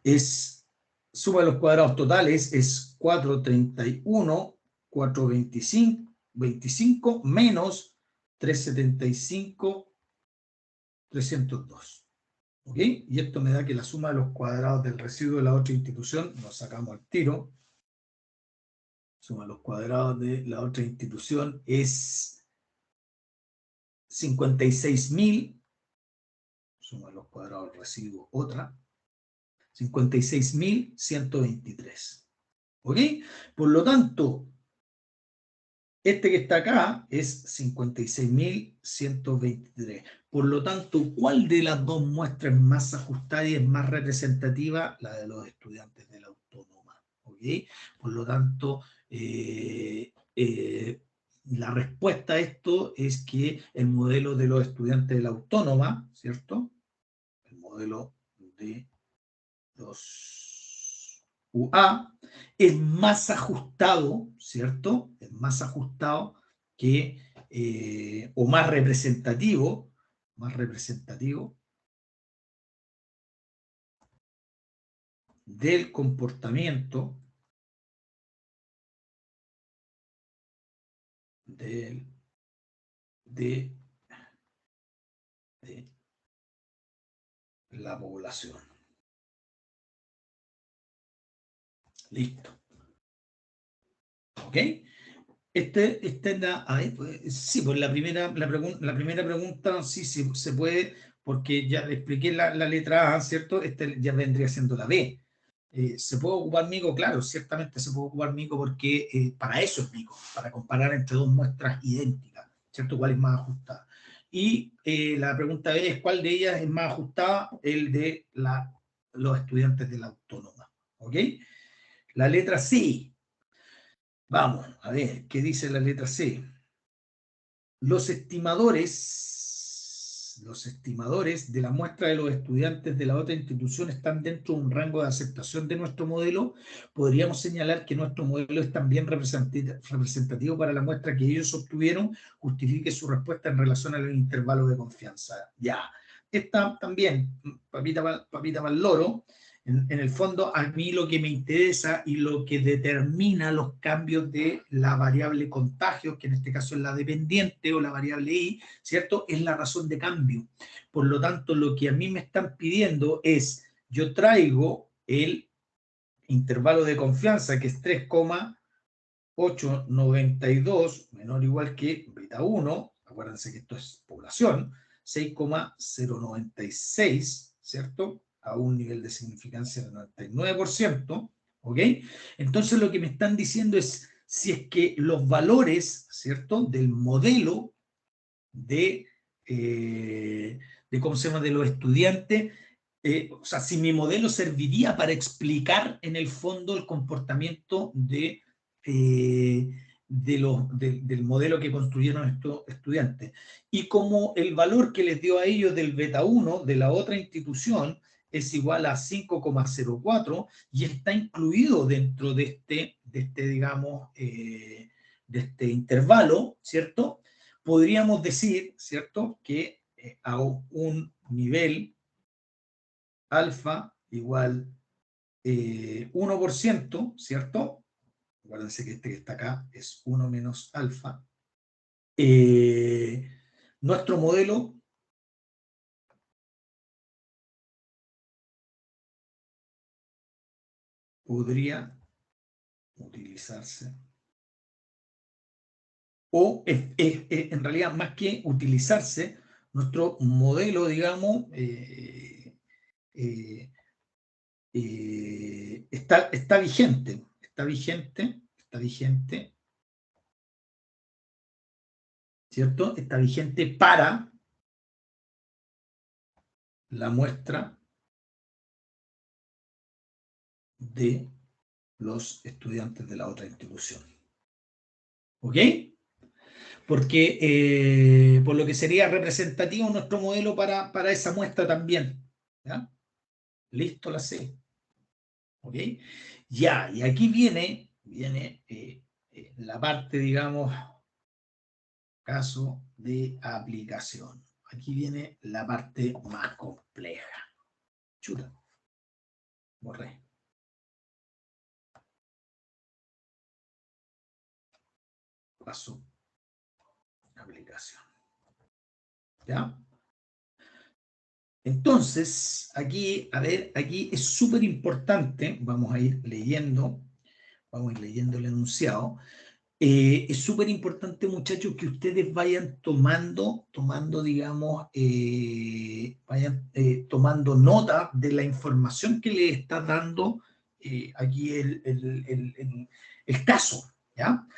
suma de los cuadrados totales es 431, 425 menos 375, 302. ¿Ok? Y esto me da que la suma de los cuadrados del residuo de la otra institución, lo sacamos al tiro. Suma de los cuadrados de la otra institución es 56.000. Suma de los cuadrados del residuo otra. 56.123. ¿Ok? Por lo tanto, este que está acá es 56.123. Por lo tanto, ¿cuál de las dos muestras es más ajustada y es más representativa? La de los estudiantes de la Autónoma. ¿Ok? Por lo tanto, la respuesta a esto es que el modelo de los estudiantes de la Autónoma, ¿cierto? El modelo de los UA es más ajustado, ¿cierto? Es más ajustado que, o más representativo del comportamiento de la población. Listo. ¿Ok? Sí, pues la primera pregunta sí se puede, porque ya le expliqué la letra A, ¿cierto? Ya vendría siendo la B. ¿Se puede ocupar mico? Claro, ciertamente se puede ocupar mico porque para eso es mico, para comparar entre dos muestras idénticas, ¿cierto? ¿Cuál es más ajustada? Y la pregunta B es, ¿cuál de ellas es más ajustada? El de los estudiantes de la Autónoma, ¿ok? La letra C. Vamos, a ver, ¿qué dice la letra C? Los estimadores de la muestra de los estudiantes de la otra institución están dentro de un rango de aceptación de nuestro modelo. Podríamos señalar que nuestro modelo es también representativo para la muestra que ellos obtuvieron. Justifique su respuesta en relación al intervalo de confianza. Ya, esta también, papita para el loro. En el fondo, a mí lo que me interesa y lo que determina los cambios de la variable contagio, que en este caso es la dependiente o la variable I, ¿cierto? Es la razón de cambio. Por lo tanto, lo que a mí me están pidiendo es, yo traigo el intervalo de confianza, que es 3,892, menor o igual que beta 1, acuérdense que esto es población, 6,096, ¿cierto? A un nivel de significancia del 99%, ¿ok? Entonces lo que me están diciendo es si es que los valores, ¿cierto?, del modelo ¿cómo se llama?, de los estudiantes, o sea, si mi modelo serviría para explicar en el fondo el comportamiento del modelo que construyeron estos estudiantes. Y como el valor que les dio a ellos del beta 1 de la otra institución es igual a 5,04 y está incluido dentro de digamos, de este intervalo, ¿cierto? Podríamos decir, ¿cierto?, que a un nivel alfa igual 1%, ¿cierto? Acuérdense que este que está acá es 1 menos alfa. Nuestro modelo podría utilizarse, o en realidad más que utilizarse, nuestro modelo, digamos, está vigente, ¿cierto? Está vigente para la muestra de los estudiantes de la otra institución. ¿Ok? Porque por lo que sería representativo nuestro modelo para esa muestra también. ¿Ya? Listo, la C. ¿Ok? Ya, y aquí viene la parte, digamos, caso de aplicación. Aquí viene la parte más compleja. Chuta. Borré. Caso de aplicación. ¿Ya? Entonces, aquí, a ver, aquí es súper importante, vamos a ir leyendo el enunciado. Es súper importante, muchachos, que ustedes vayan tomando, digamos, vayan tomando nota de la información que les está dando aquí el caso, ¿ya?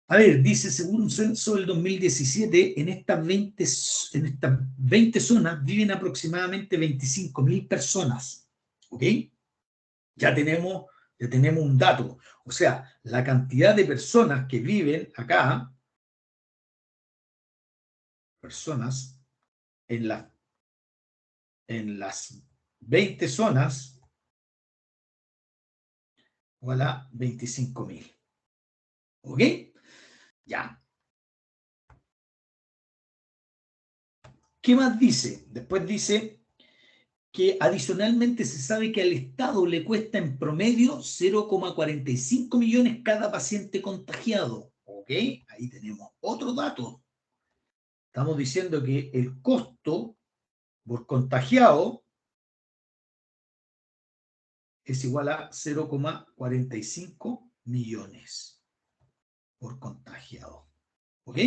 A ver, dice, según un censo del 2017, en estas 20 zonas viven aproximadamente 25.000 personas, ¿ok? Ya tenemos, ya tenemos un dato. O sea, la cantidad de personas que viven acá, personas en, en las 20 zonas, igual a 25.000. ¿Ok? Ya. ¿Qué más dice? Después dice que adicionalmente se sabe que al Estado le cuesta en promedio 0,45 millones cada paciente contagiado. ¿Ok? Ahí tenemos otro dato. Estamos diciendo que el costo por contagiado es igual a 0,45 millones por contagiado. ¿Ok?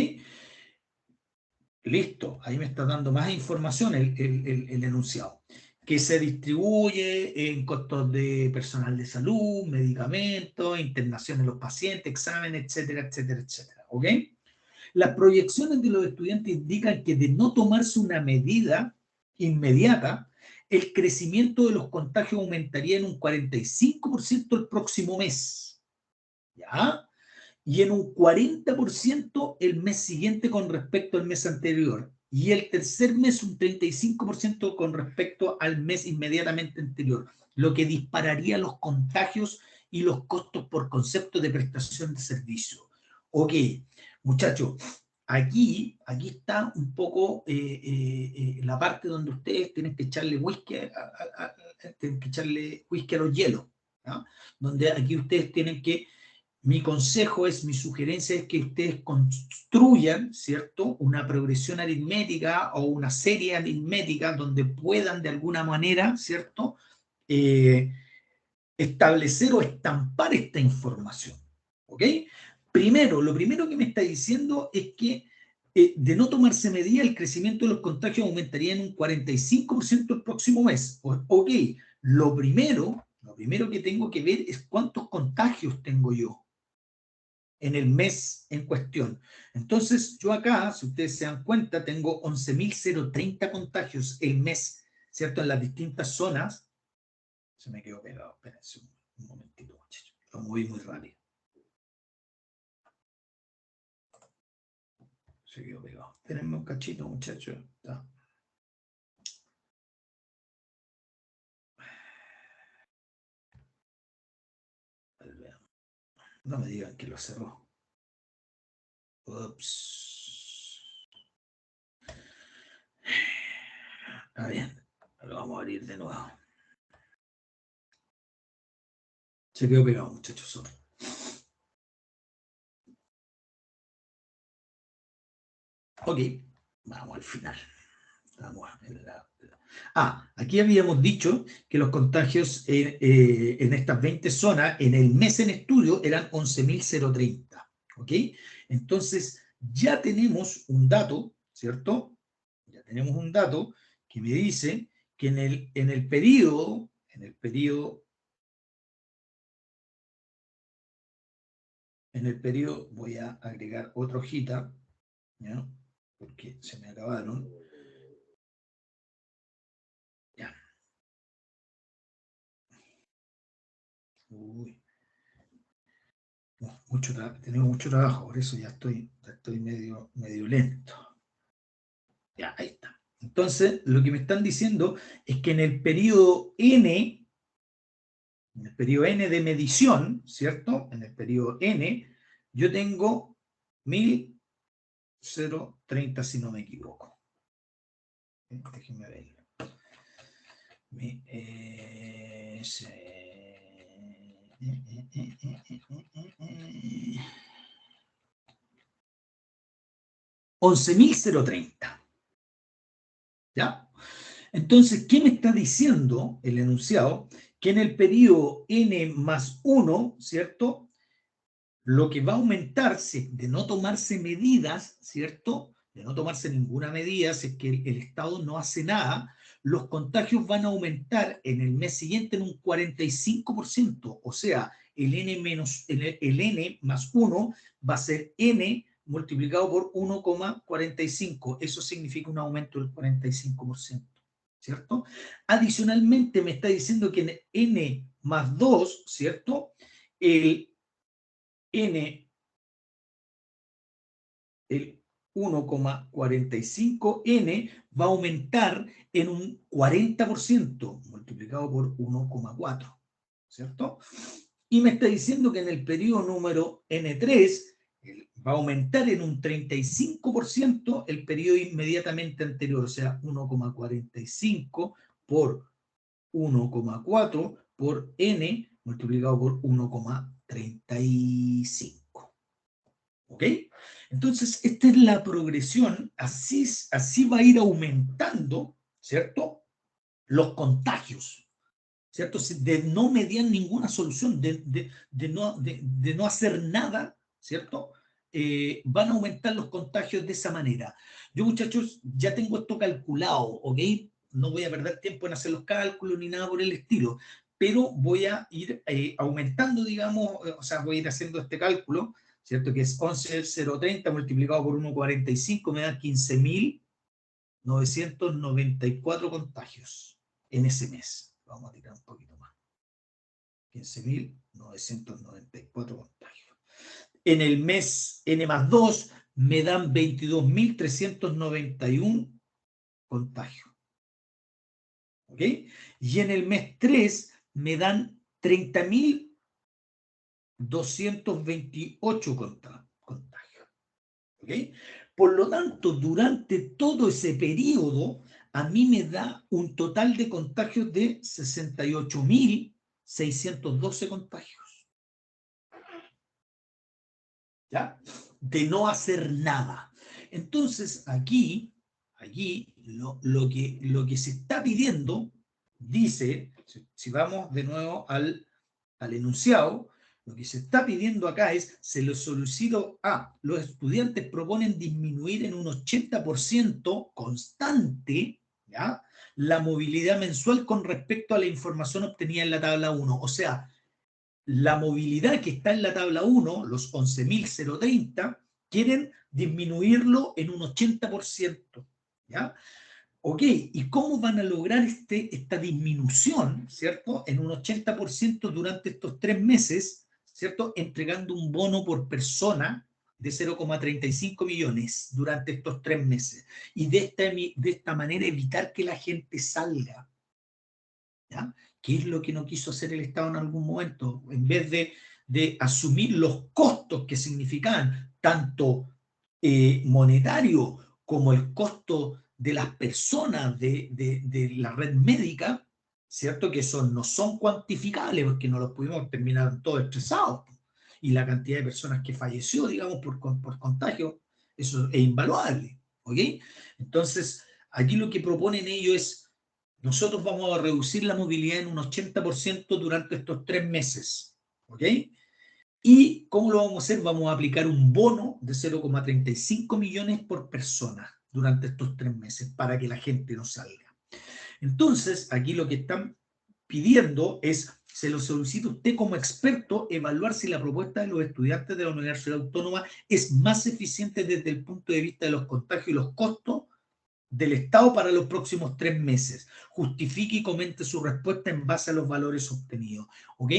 Listo, ahí me está dando más información el enunciado, que se distribuye en costos de personal de salud, medicamentos, internación de los pacientes, exámenes, etcétera, etcétera, etcétera. ¿Ok? Las proyecciones de los estudiantes indican que de no tomarse una medida inmediata, el crecimiento de los contagios aumentaría en un 45% el próximo mes. ¿Ya? Y en un 40% el mes siguiente con respecto al mes anterior. Y el tercer mes un 35% con respecto al mes inmediatamente anterior, lo que dispararía los contagios y los costos por concepto de prestación de servicio. Ok, muchachos, aquí está un poco la parte donde ustedes tienen que echarle whisky tienen que echarle whisky a los hielos, ¿no? Donde aquí ustedes tienen que, mi consejo es, mi sugerencia es que ustedes construyan, ¿cierto?, una progresión aritmética o una serie aritmética donde puedan de alguna manera, ¿cierto?, eh, establecer o estampar esta información. ¿Ok? Primero, lo primero que me está diciendo es que de no tomarse medida, el crecimiento de los contagios aumentaría en un 45% el próximo mes. Ok, lo primero que tengo que ver es cuántos contagios tengo yo en el mes en cuestión. Entonces, yo acá, si ustedes se dan cuenta, tengo 11.030 contagios el mes, ¿cierto? En las distintas zonas. Se me quedó pegado, espérense un momentito, muchachos. Lo moví muy rápido. Se quedó pegado. Espérenme un cachito, muchachos. Está. No me digan que lo cerró. Ups. Está bien. Lo vamos a abrir de nuevo. Se quedó pegado, muchachos. Ok. Vamos al final. Vamos en la... aquí habíamos dicho que los contagios en estas 20 zonas, en el mes en estudio, eran 11.030. ¿Ok? Entonces, ya tenemos un dato, ¿cierto? Ya tenemos un dato que me dice que en el periodo, voy a agregar otra hojita, ¿ya? Porque se me acabaron. Ya. Uy. Tenemos mucho trabajo, por eso ya estoy medio lento. Ya, ahí está. Entonces, lo que me están diciendo es que en el periodo N de medición, ¿cierto? En el periodo N, yo tengo 1.030, si no me equivoco. Déjenme ver. 11.030. ¿Ya? Entonces, ¿qué me está diciendo el enunciado? Que en el periodo n más 1, ¿cierto? Lo que va a aumentarse de no tomarse medidas, ¿cierto? De no tomarse ninguna medida, si es que el Estado no hace nada, los contagios van a aumentar en el mes siguiente en un 45%. O sea, el n más 1 va a ser n multiplicado por 1,45. Eso significa un aumento del 45%. ¿Cierto? Adicionalmente me está diciendo que en n más 2, ¿cierto? El 1,45n va a aumentar en un 40% multiplicado por 1,4, ¿cierto? Y me está diciendo que en el periodo número n3 va a aumentar en un 35% el periodo inmediatamente anterior, o sea, 1,45 por 1,4 por n multiplicado por 1,35. ¿Ok? Entonces, esta es la progresión, así va a ir aumentando, ¿cierto? Los contagios, ¿cierto? De no mediar ninguna solución, de no hacer nada, ¿cierto? Van a aumentar los contagios de esa manera. Yo, muchachos, ya tengo esto calculado, ¿ok? No voy a perder tiempo en hacer los cálculos ni nada por el estilo, pero voy a ir aumentando, digamos, o sea, voy a ir haciendo este cálculo, ¿cierto? Que es 11.030 multiplicado por 1,45 me da 15.994 contagios en ese mes. Vamos a tirar un poquito más. 15.994 contagios. En el mes N más 2 me dan 22.391 contagios. ¿Ok? Y en el mes 3 me dan 30.228 contagios. ¿Ok? Por lo tanto, durante todo ese periodo, a mí me da un total de contagios de 68.612 contagios. ¿Ya? De no hacer nada. Entonces, aquí lo que se está pidiendo, dice, si vamos de nuevo al enunciado, lo que se está pidiendo acá es, se lo solicito a los estudiantes proponen disminuir en un 80% constante, ¿ya? La movilidad mensual con respecto a la información obtenida en la tabla 1. O sea, la movilidad que está en la tabla 1, los 11.030, quieren disminuirlo en un 80%. ¿Ya? Ok, ¿y cómo van a lograr esta disminución, ¿cierto? En un 80% durante estos 3 meses, ¿cierto? Entregando un bono por persona de 0,35 millones durante estos 3 meses. Y de esta manera evitar que la gente salga. ¿Ya? ¿Qué es lo que no quiso hacer el Estado en algún momento? En vez de de asumir los costos que significaban tanto monetario como el costo de las personas de la red médica, ¿cierto? Que no son cuantificables porque no los pudimos terminar todos estresados. Y la cantidad de personas que falleció, digamos, por contagio, eso es invaluable, ¿ok? Entonces, aquí lo que proponen ellos es, nosotros vamos a reducir la movilidad en un 80% durante estos 3 meses, ¿ok? ¿Y cómo lo vamos a hacer? Vamos a aplicar un bono de 0,35 millones por persona durante estos 3 meses para que la gente no salga. Entonces, aquí lo que están pidiendo es, se lo solicita usted como experto, evaluar si la propuesta de los estudiantes de la Universidad Autónoma es más eficiente desde el punto de vista de los contagios y los costos del Estado para los próximos 3 meses. Justifique y comente su respuesta en base a los valores obtenidos. ¿Ok?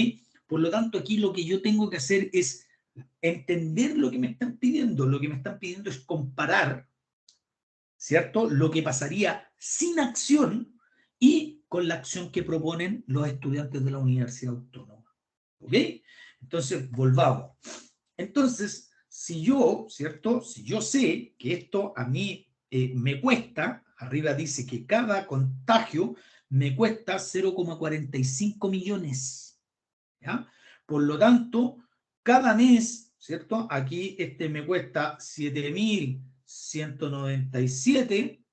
Por lo tanto, aquí lo que yo tengo que hacer es entender lo que me están pidiendo. Lo que me están pidiendo es comparar, ¿cierto? Lo que pasaría sin acción y con la acción que proponen los estudiantes de la Universidad Autónoma. ¿Ok? Entonces, volvamos. Entonces, si yo, ¿cierto? Si yo sé que esto a mí me cuesta, arriba dice que cada contagio me cuesta 0,45 millones, ¿ya? Por lo tanto, cada mes, ¿cierto? Aquí me cuesta 7.197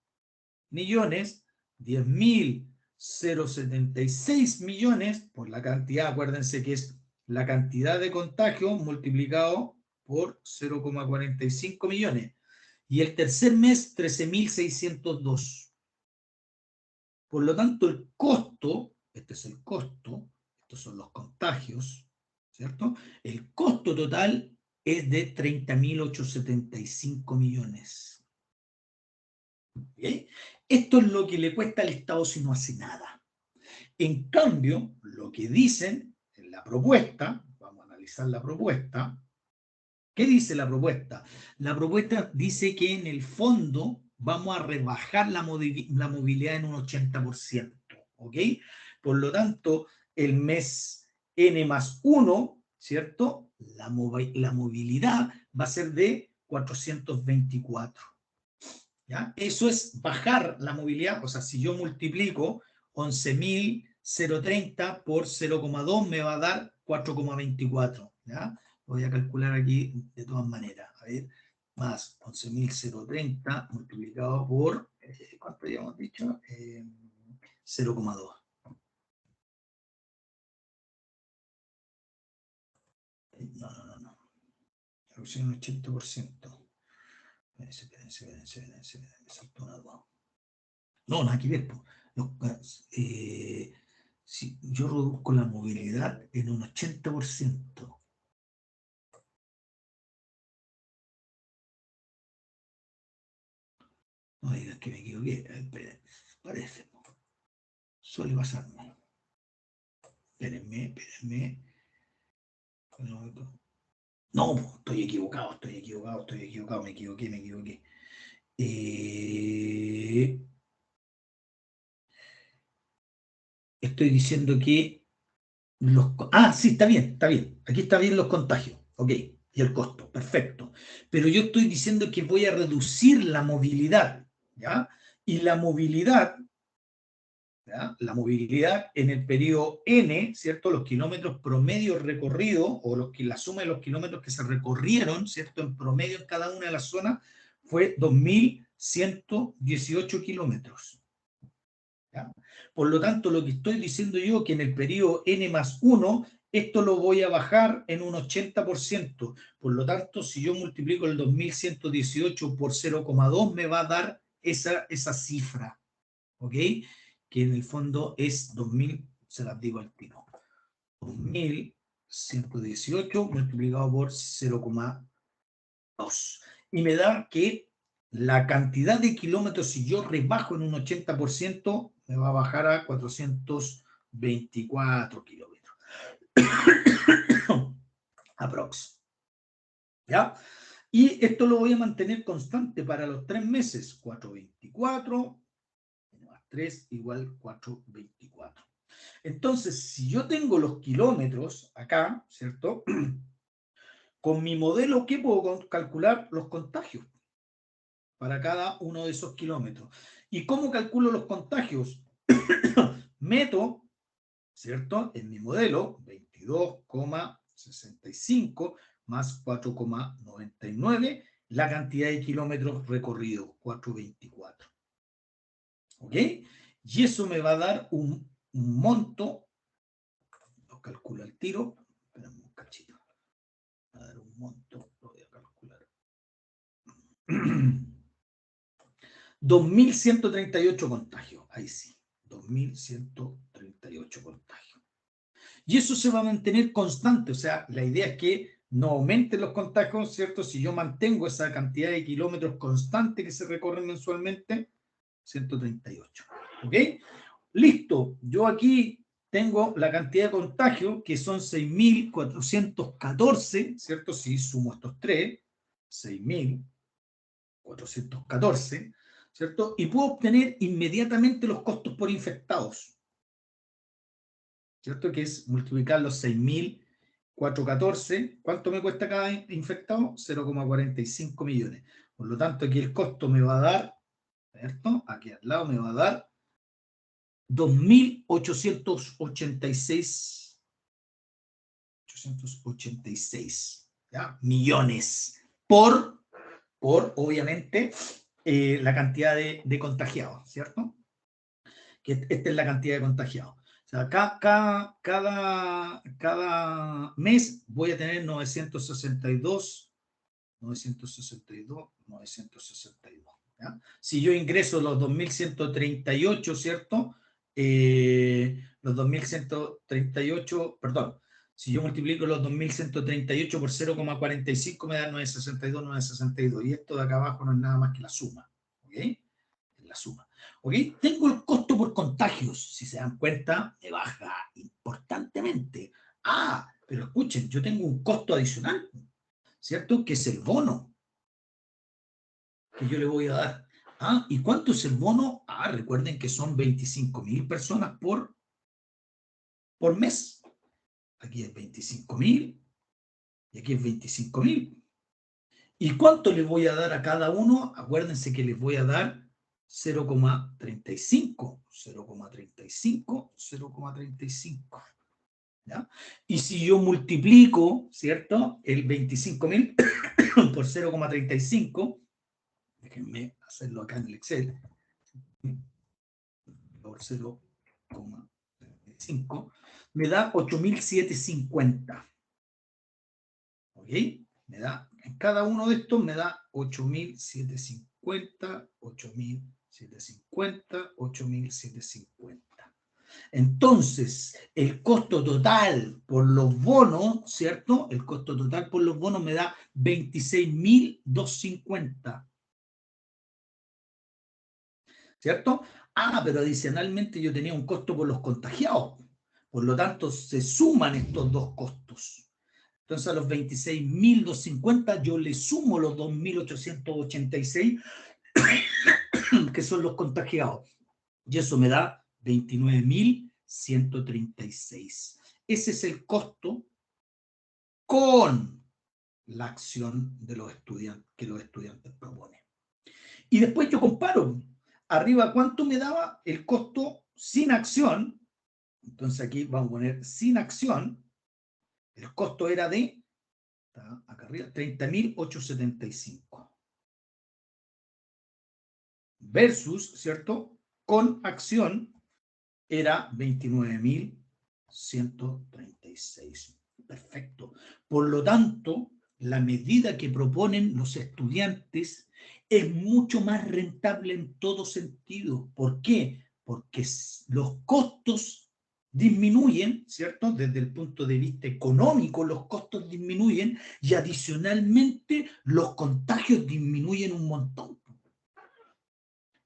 millones, 10.076 millones, por la cantidad, acuérdense que es la cantidad de contagios multiplicado por 0,45 millones. Y el tercer mes, 13.602. Por lo tanto, el costo, este es el costo, estos son los contagios, ¿cierto? El costo total es de 30.875 millones. ¿Okay? Esto es lo que le cuesta al Estado si no hace nada. En cambio, lo que dicen en la propuesta, vamos a analizar la propuesta. ¿Qué dice la propuesta? La propuesta dice que en el fondo vamos a rebajar la movilidad en un 80%, ¿ok? Por lo tanto, el mes N+1, ¿cierto? La movilidad va a ser de 424. ¿Ya? Eso es bajar la movilidad, o sea, si yo multiplico 11.030 por 0,2 me va a dar 4,24. ¿Ya? Voy a calcular aquí de todas maneras. A ver, más 11.030 multiplicado por, ¿cuánto habíamos dicho? 0,2. No. Reducción un 80%. Espérense. Me saltó una 2. No, nada que ver. Si yo reduzco la movilidad en un 80%. No digas que me equivoqué. Esperen, parece. Suele pasarme. Espérenme. No, estoy equivocado, me equivoqué. Estoy diciendo que sí, está bien. Aquí está bien los contagios. Ok, y el costo, perfecto. Pero yo estoy diciendo que voy a reducir la movilidad, ¿ya? Y la movilidad, ¿ya? La movilidad en el periodo N, ¿cierto? Los kilómetros promedio recorridos, o la suma de los kilómetros que se recorrieron, ¿cierto? En promedio en cada una de las zonas, fue 2.118 kilómetros. ¿Ya? Por lo tanto, lo que estoy diciendo yo que en el periodo N+1, esto lo voy a bajar en un 80%. Por lo tanto, si yo multiplico el 2.118 por 0,2, me va a dar esa cifra. ¿Ok? Que en el fondo es 2.000, se las digo al tiro. 2.118 multiplicado por 0,2. Y me da que la cantidad de kilómetros, si yo rebajo en un 80%, me va a bajar a 424 kilómetros. Aprox. ¿Ya? Y esto lo voy a mantener constante para los 3 meses. 424 más 3 igual 424. Entonces, si yo tengo los kilómetros acá, ¿cierto? Con mi modelo, ¿qué puedo calcular? Los contagios para cada uno de esos kilómetros. ¿Y cómo calculo los contagios? Meto, ¿cierto? En mi modelo, 22,65 más 4,99, la cantidad de kilómetros recorridos, 424. ¿Ok? Y eso me va a dar un monto, lo calculo al tiro, espérame un cachito, me va a dar un monto, lo voy a calcular. 2.138 contagios, ahí sí, 2.138 contagios. Y eso se va a mantener constante, o sea, la idea es que no aumenten los contagios, ¿cierto? Si yo mantengo esa cantidad de kilómetros constante que se recorren mensualmente, 138, ¿ok? Listo, yo aquí tengo la cantidad de contagios, que son 6.414, ¿cierto? Si sumo estos tres, 6.414, ¿cierto? Y puedo obtener inmediatamente los costos por infectados, ¿cierto? Que es multiplicar los 6.414. ¿Cuánto me cuesta cada infectado? 0,45 millones. Por lo tanto, aquí el costo me va a dar, ¿cierto? Aquí al lado me va a dar 2.886 ¿ya? Millones por obviamente, la cantidad de contagiados, ¿cierto? Que esta es la cantidad de contagiados. O sea, cada mes voy a tener 962, ¿ya? Si yo ingreso los 2.138, ¿cierto? Los 2.138, perdón, si yo multiplico los 2.138 por 0,45 me da 962, 962. Y esto de acá abajo no es nada más que la suma. ¿Ok? Es la suma. ¿Ok? Tengo el costo por contagios. Si se dan cuenta, me baja importantemente. Ah, pero escuchen, yo tengo un costo adicional, ¿cierto? Que es el bono que yo le voy a dar. Ah, ¿y cuánto es el bono? Ah, recuerden que son 25.000 personas por mes. Aquí es 25.000 y aquí es 25.000. ¿Y cuánto les voy a dar a cada uno? Acuérdense que les voy a dar 0,35, 0,35, 0,35. ¿Ya? Y si yo multiplico, ¿cierto? El 25.000 por 0,35, déjenme hacerlo acá en el Excel, por 0,35, me da 8.750. ¿Ok? Me da, en cada uno de estos me da 8.750, 8.750, 8.750. Entonces, el costo total por los bonos, ¿cierto? El costo total por los bonos me da 26.250. ¿Cierto? Ah, pero adicionalmente yo tenía un costo por los contagiados. Por lo tanto, se suman estos dos costos. Entonces, a los 26.250 yo le sumo los 2.886, que son los contagiados. Y eso me da 29.136. Ese es el costo con la acción de los estudiantes, que los estudiantes proponen. Y después yo comparo. Arriba, ¿cuánto me daba el costo sin acción? Entonces aquí vamos a poner sin acción. El costo era de, acá arriba, 30.875. Versus, ¿cierto? Con acción era 29.136. Perfecto. Por lo tanto, la medida que proponen los estudiantes es mucho más rentable en todo sentido. ¿Por qué? Porque los costos disminuyen, ¿cierto? Desde el punto de vista económico, los costos disminuyen y adicionalmente los contagios disminuyen un montón.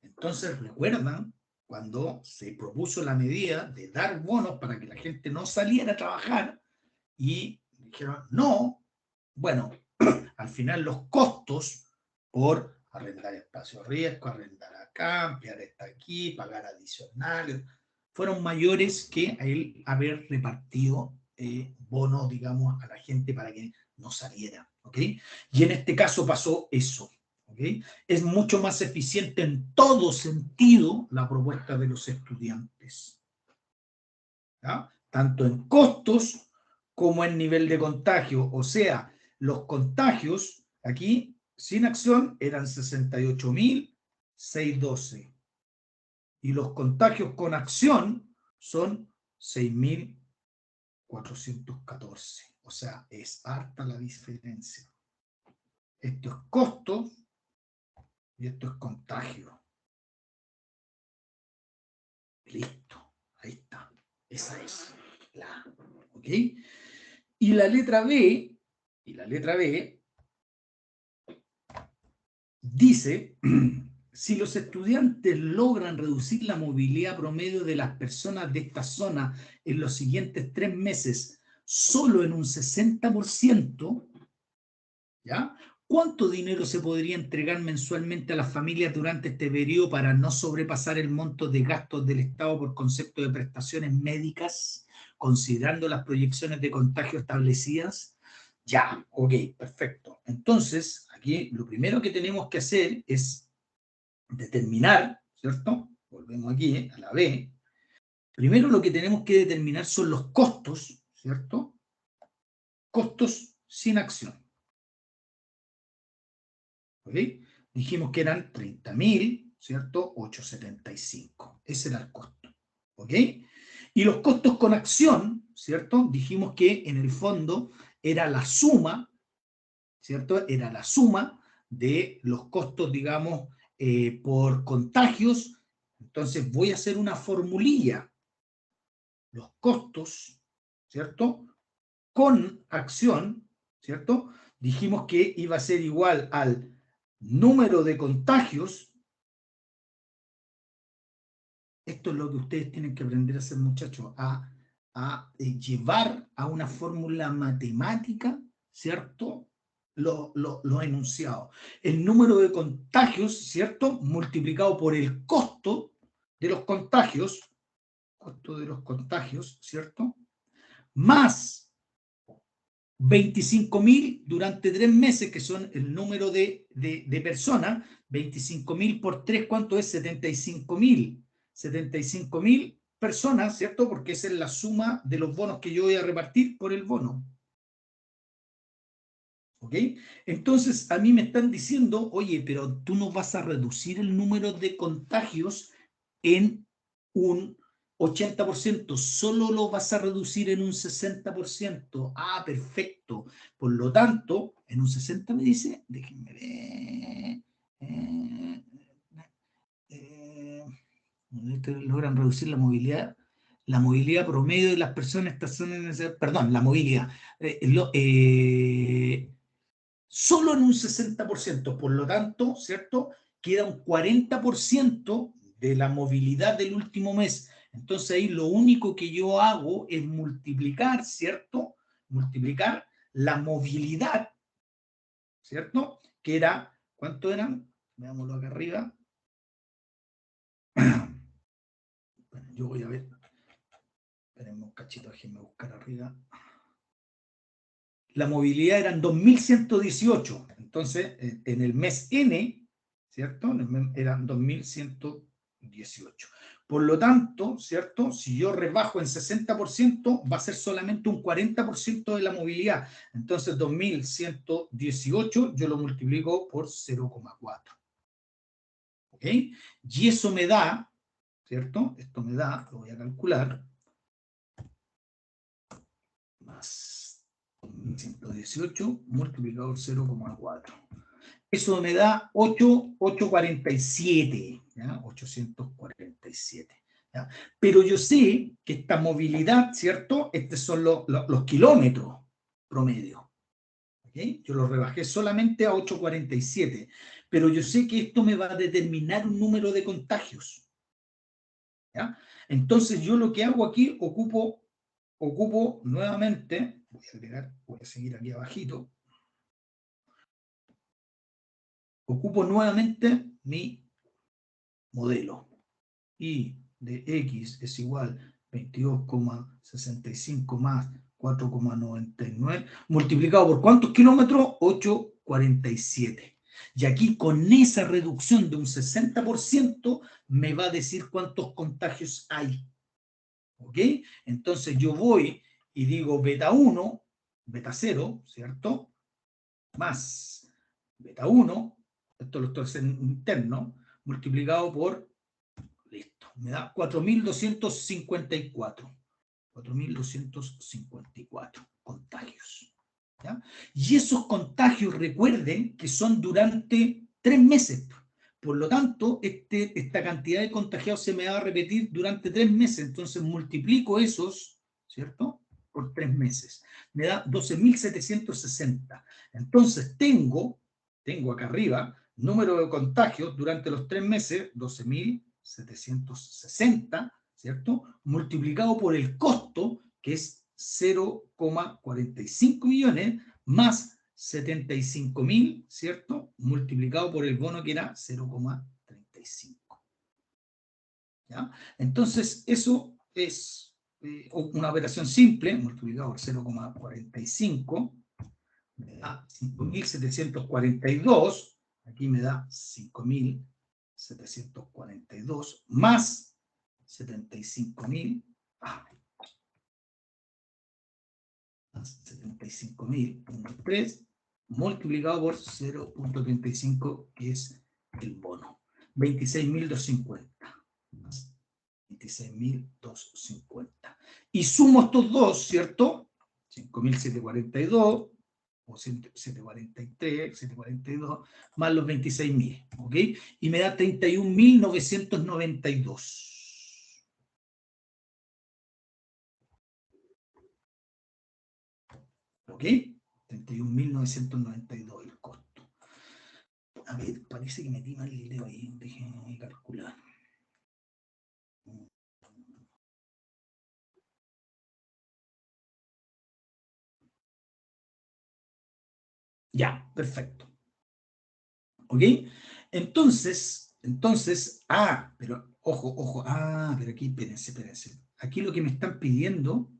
Entonces, recuerdan cuando se propuso la medida de dar bonos para que la gente no saliera a trabajar y dijeron no, bueno, al final los costos por arrendar espacio riesgo, arrendar acá, ampliar esta aquí, pagar adicionales, fueron mayores que el haber repartido bonos, digamos, a la gente para que no saliera, ¿ok? Y en este caso pasó eso, ¿ok? Es mucho más eficiente en todo sentido la propuesta de los estudiantes, ¿ya? Tanto en costos como en nivel de contagio. O sea, los contagios aquí sin acción eran 68.612 y los contagios con acción son 6.414. O sea, es harta la diferencia. Esto es costo y esto es contagio. Listo, ahí está. Esa es la A, ¿ok? Y la letra B dice, si los estudiantes logran reducir la movilidad promedio de las personas de esta zona en los siguientes 3 meses solo en un 60%, ¿ya? ¿Cuánto dinero se podría entregar mensualmente a las familias durante este periodo para no sobrepasar el monto de gastos del Estado por concepto de prestaciones médicas, considerando las proyecciones de contagio establecidas? Ya, ok, perfecto. Entonces, aquí lo primero que tenemos que hacer es determinar, ¿cierto? Volvemos aquí a la B. Primero lo que tenemos que determinar son los costos, ¿cierto? Costos sin acción. ¿Ok? Dijimos que eran 30.000, ¿cierto? 875. Ese era el costo. ¿Ok? Y los costos con acción, ¿cierto? Dijimos que en el fondo era la suma, ¿cierto? Era la suma de los costos, digamos, por contagios. Entonces voy a hacer una formulilla. Los costos, ¿cierto? Con acción, ¿cierto? Dijimos que iba a ser igual al número de contagios. Esto es lo que ustedes tienen que aprender a hacer, muchachos, a llevar a una fórmula matemática, ¿cierto? Lo enunciado. El número de contagios, ¿cierto? Multiplicado por el costo de los contagios, ¿cierto? Más 25.000 durante 3 meses, que son el número de personas. 25.000 por 3, ¿cuánto es? 75.000. 75.000 personas, ¿cierto? Porque esa es la suma de los bonos que yo voy a repartir por el bono. ¿Ok? Entonces, a mí me están diciendo, oye, pero tú no vas a reducir el número de contagios en un 80%, solo lo vas a reducir en un 60%. Ah, perfecto. Por lo tanto, en un 60% me dice, déjenme ver, logran reducir la movilidad promedio de las personas, perdón, la movilidad, solo en un 60%, por lo tanto, ¿cierto? Queda un 40% de la movilidad del último mes. Entonces ahí lo único que yo hago es multiplicar, ¿cierto? Multiplicar la movilidad, ¿cierto? Que era, ¿cuánto eran? Veámoslo acá arriba. Bueno, yo voy a ver. Espérenme un cachito, déjenme buscar arriba. La movilidad eran 2.118. Entonces, en el mes N, ¿cierto? Eran 2.118. Por lo tanto, ¿cierto? Si yo rebajo en 60%, va a ser solamente un 40% de la movilidad. Entonces, 2.118 yo lo multiplico por 0,4. ¿Ok? Y eso me da, ¿cierto? Esto me da, lo voy a calcular, más 118 multiplicado por 0,4. Eso me da 847, ¿ya? 847. ¿Ya? Pero yo sé que esta movilidad, ¿cierto? Estos son los kilómetros promedio. ¿Okay? Yo lo rebajé solamente a 847. Pero yo sé que esto me va a determinar un número de contagios. ¿Ya? Entonces yo lo que hago aquí, ocupo nuevamente, voy a seguir aquí abajito, ocupo nuevamente mi modelo. Y de X es igual a 22,65 más 4,99, multiplicado por ¿cuántos kilómetros? 8,47. Y aquí con esa reducción de un 60% me va a decir cuántos contagios hay. ¿Ok? Entonces yo voy y digo beta 1, beta 0, ¿cierto? Más beta 1, esto lo estoy haciendo interno, multiplicado por, listo, me da 4.254. 4.254 contagios. ¿Ya? Y esos contagios, recuerden que son durante 3 meses. Por lo tanto, esta cantidad de contagiados se me va a repetir durante 3 meses. Entonces multiplico esos, ¿cierto? Por 3 meses. Me da 12.760. Entonces tengo acá arriba, número de contagios durante los 3 meses, 12.760, ¿cierto? Multiplicado por el costo, que es 0,45 millones, más 75.000, ¿cierto? Multiplicado por el bono, que era 0,35. ¿Ya? Entonces, eso es una operación simple, multiplicado por 0,45, me da 5.742, aquí me da 5.742, más 75.000, 75.000.3 multiplicado por 0,35, que es el bono. 26.250. 26.250. Y sumo estos dos, ¿cierto? 5.742, o 743, 742, más los 26.000, ¿ok? Y me da 31.992. ¿Ok? 31.992 el costo. A ver, parece que metí mal el video ahí. Déjenme calcular. Ya, perfecto. ¿Ok? Entonces, pero ojo, pero aquí, espérense. Aquí lo que me están pidiendo,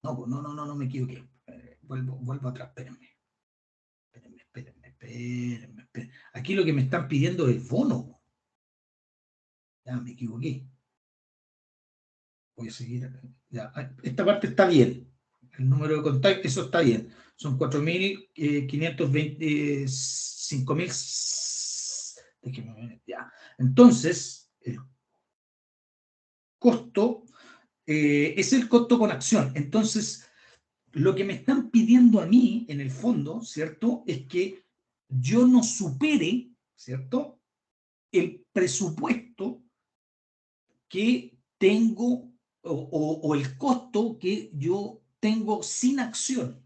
no me equivoqué. Vuelvo atrás, espérenme. Aquí lo que me están pidiendo es bono. Ya, me equivoqué. Voy a seguir. Ya, esta parte está bien. El número de contactos, eso está bien. Son 4.520, 5.000. Ya. Entonces, el costo es el costo con acción. Entonces, lo que me están pidiendo a mí, en el fondo, ¿cierto? Es que yo no supere, ¿cierto? El presupuesto que tengo o el costo que yo tengo sin acción.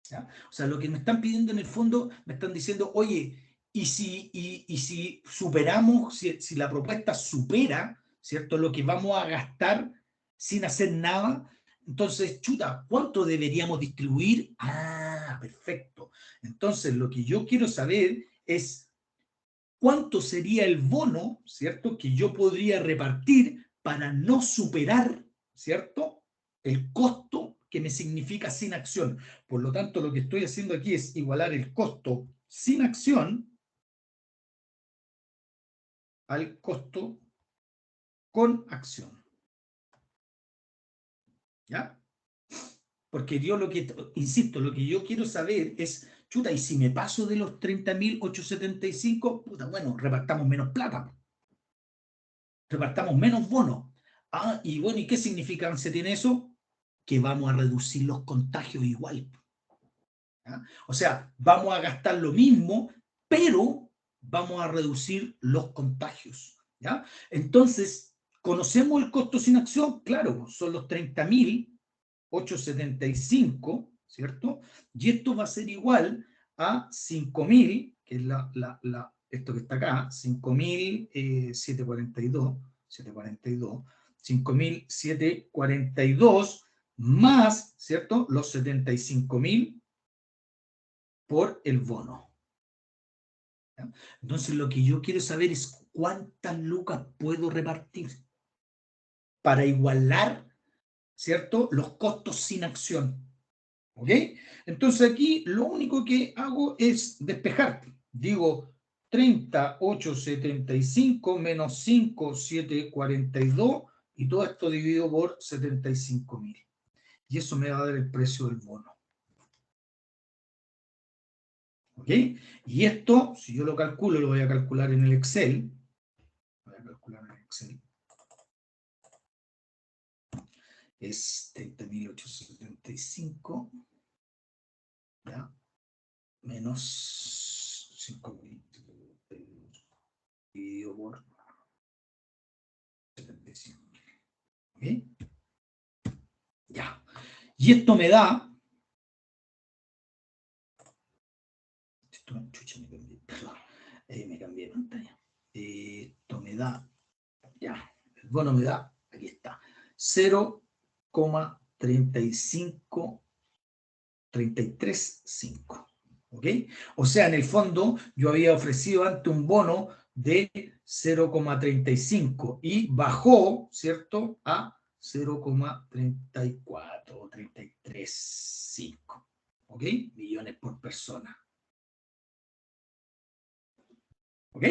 ¿Ya? O sea, lo que me están pidiendo en el fondo, me están diciendo, oye, y si superamos, si la propuesta supera, ¿cierto? Lo que vamos a gastar sin hacer nada, entonces, chuta, ¿cuánto deberíamos distribuir? Ah, perfecto. Entonces, lo que yo quiero saber es cuánto sería el bono, ¿cierto? Que yo podría repartir para no superar, ¿cierto? El costo que me significa sin acción. Por lo tanto, lo que estoy haciendo aquí es igualar el costo sin acción al costo con acción. ¿Ya? Porque yo insisto, lo que yo quiero saber es, chuta, y si me paso de los 30.875, puta, bueno, repartamos menos plata. Repartamos menos bonos. Ah, y bueno, ¿y qué significa se tiene eso? Que vamos a reducir los contagios igual. ¿Ya? O sea, vamos a gastar lo mismo, pero vamos a reducir los contagios. ¿Ya? Entonces, ¿conocemos el costo sin acción? Claro, son los 30.875, ¿cierto? Y esto va a ser igual a 5.000, que es esto que está acá, 5.742, 5.742 más, ¿cierto? Los 75.000 por el bono. ¿ya? Entonces, lo que yo quiero saber es cuántas lucas puedo repartir para igualar, ¿cierto?, los costos sin acción. ¿Ok? Entonces aquí lo único que hago es despejar. Digo 38,75 menos 5,742 y todo esto dividido por 75.000. Y eso me va a dar el precio del bono. ¿Ok? Y esto, si yo lo calculo, lo voy a calcular en el Excel. Voy a calcular en el Excel. Es 30.875. ¿Ya? Menos 5.000 dividido por 75. ¿Ok? Ya. Y esto me da... Chucha, me cambié, perdón. Me cambié de pantalla. Esto me da... Ya. El bono me da... Aquí está. 0,35335. ¿Ok? O sea, en el fondo, yo había ofrecido antes un bono de 0,35 y bajó, ¿cierto?, a 0,34 o 33,5. ¿Ok? Millones por persona. ¿Ok?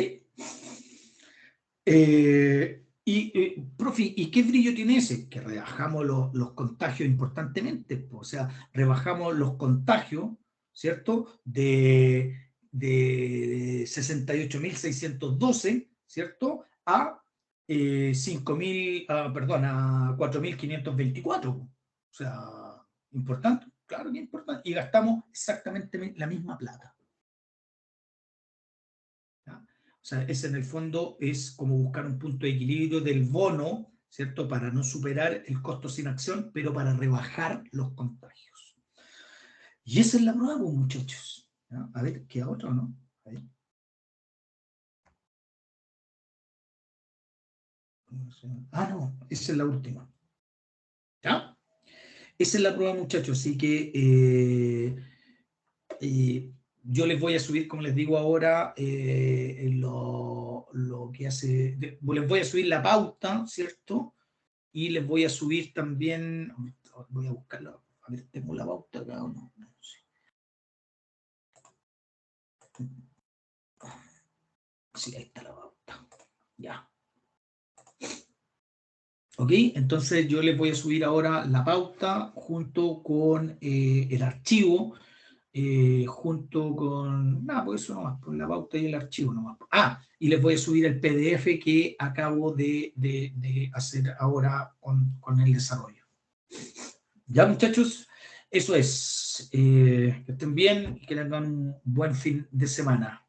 Profe, ¿y qué brillo tiene ese? Que rebajamos los contagios importantemente. O sea, rebajamos los contagios, ¿cierto? De 68.612, ¿cierto? A 5.000, perdón, a 4.524. O sea, importante, claro que es importante. Y gastamos exactamente la misma plata. ¿Ya? O sea, ese en el fondo es como buscar un punto de equilibrio del bono, ¿cierto? Para no superar el costo sin acción, pero para rebajar los contagios. Y esa es la prueba, pues, muchachos. ¿Ya? A ver, ¿queda otra o no? A ver. Ah, no, esa es la última. ¿Ya? Esa es la prueba, muchachos. Así que yo les voy a subir, como les digo ahora, lo que hace... les voy a subir la pauta, ¿cierto? Y les voy a subir también, voy a buscarla, a ver, ¿tengo la pauta acá o no? No sé. Sí, ahí está la pauta. Ya. Ok, entonces yo les voy a subir ahora la pauta junto con el archivo, junto con... Nada, pues eso nomás, por la pauta y el archivo nomás. Ah, y les voy a subir el PDF que acabo de hacer ahora con el desarrollo. Ya, muchachos, eso es. Que estén bien y que tengan un buen fin de semana.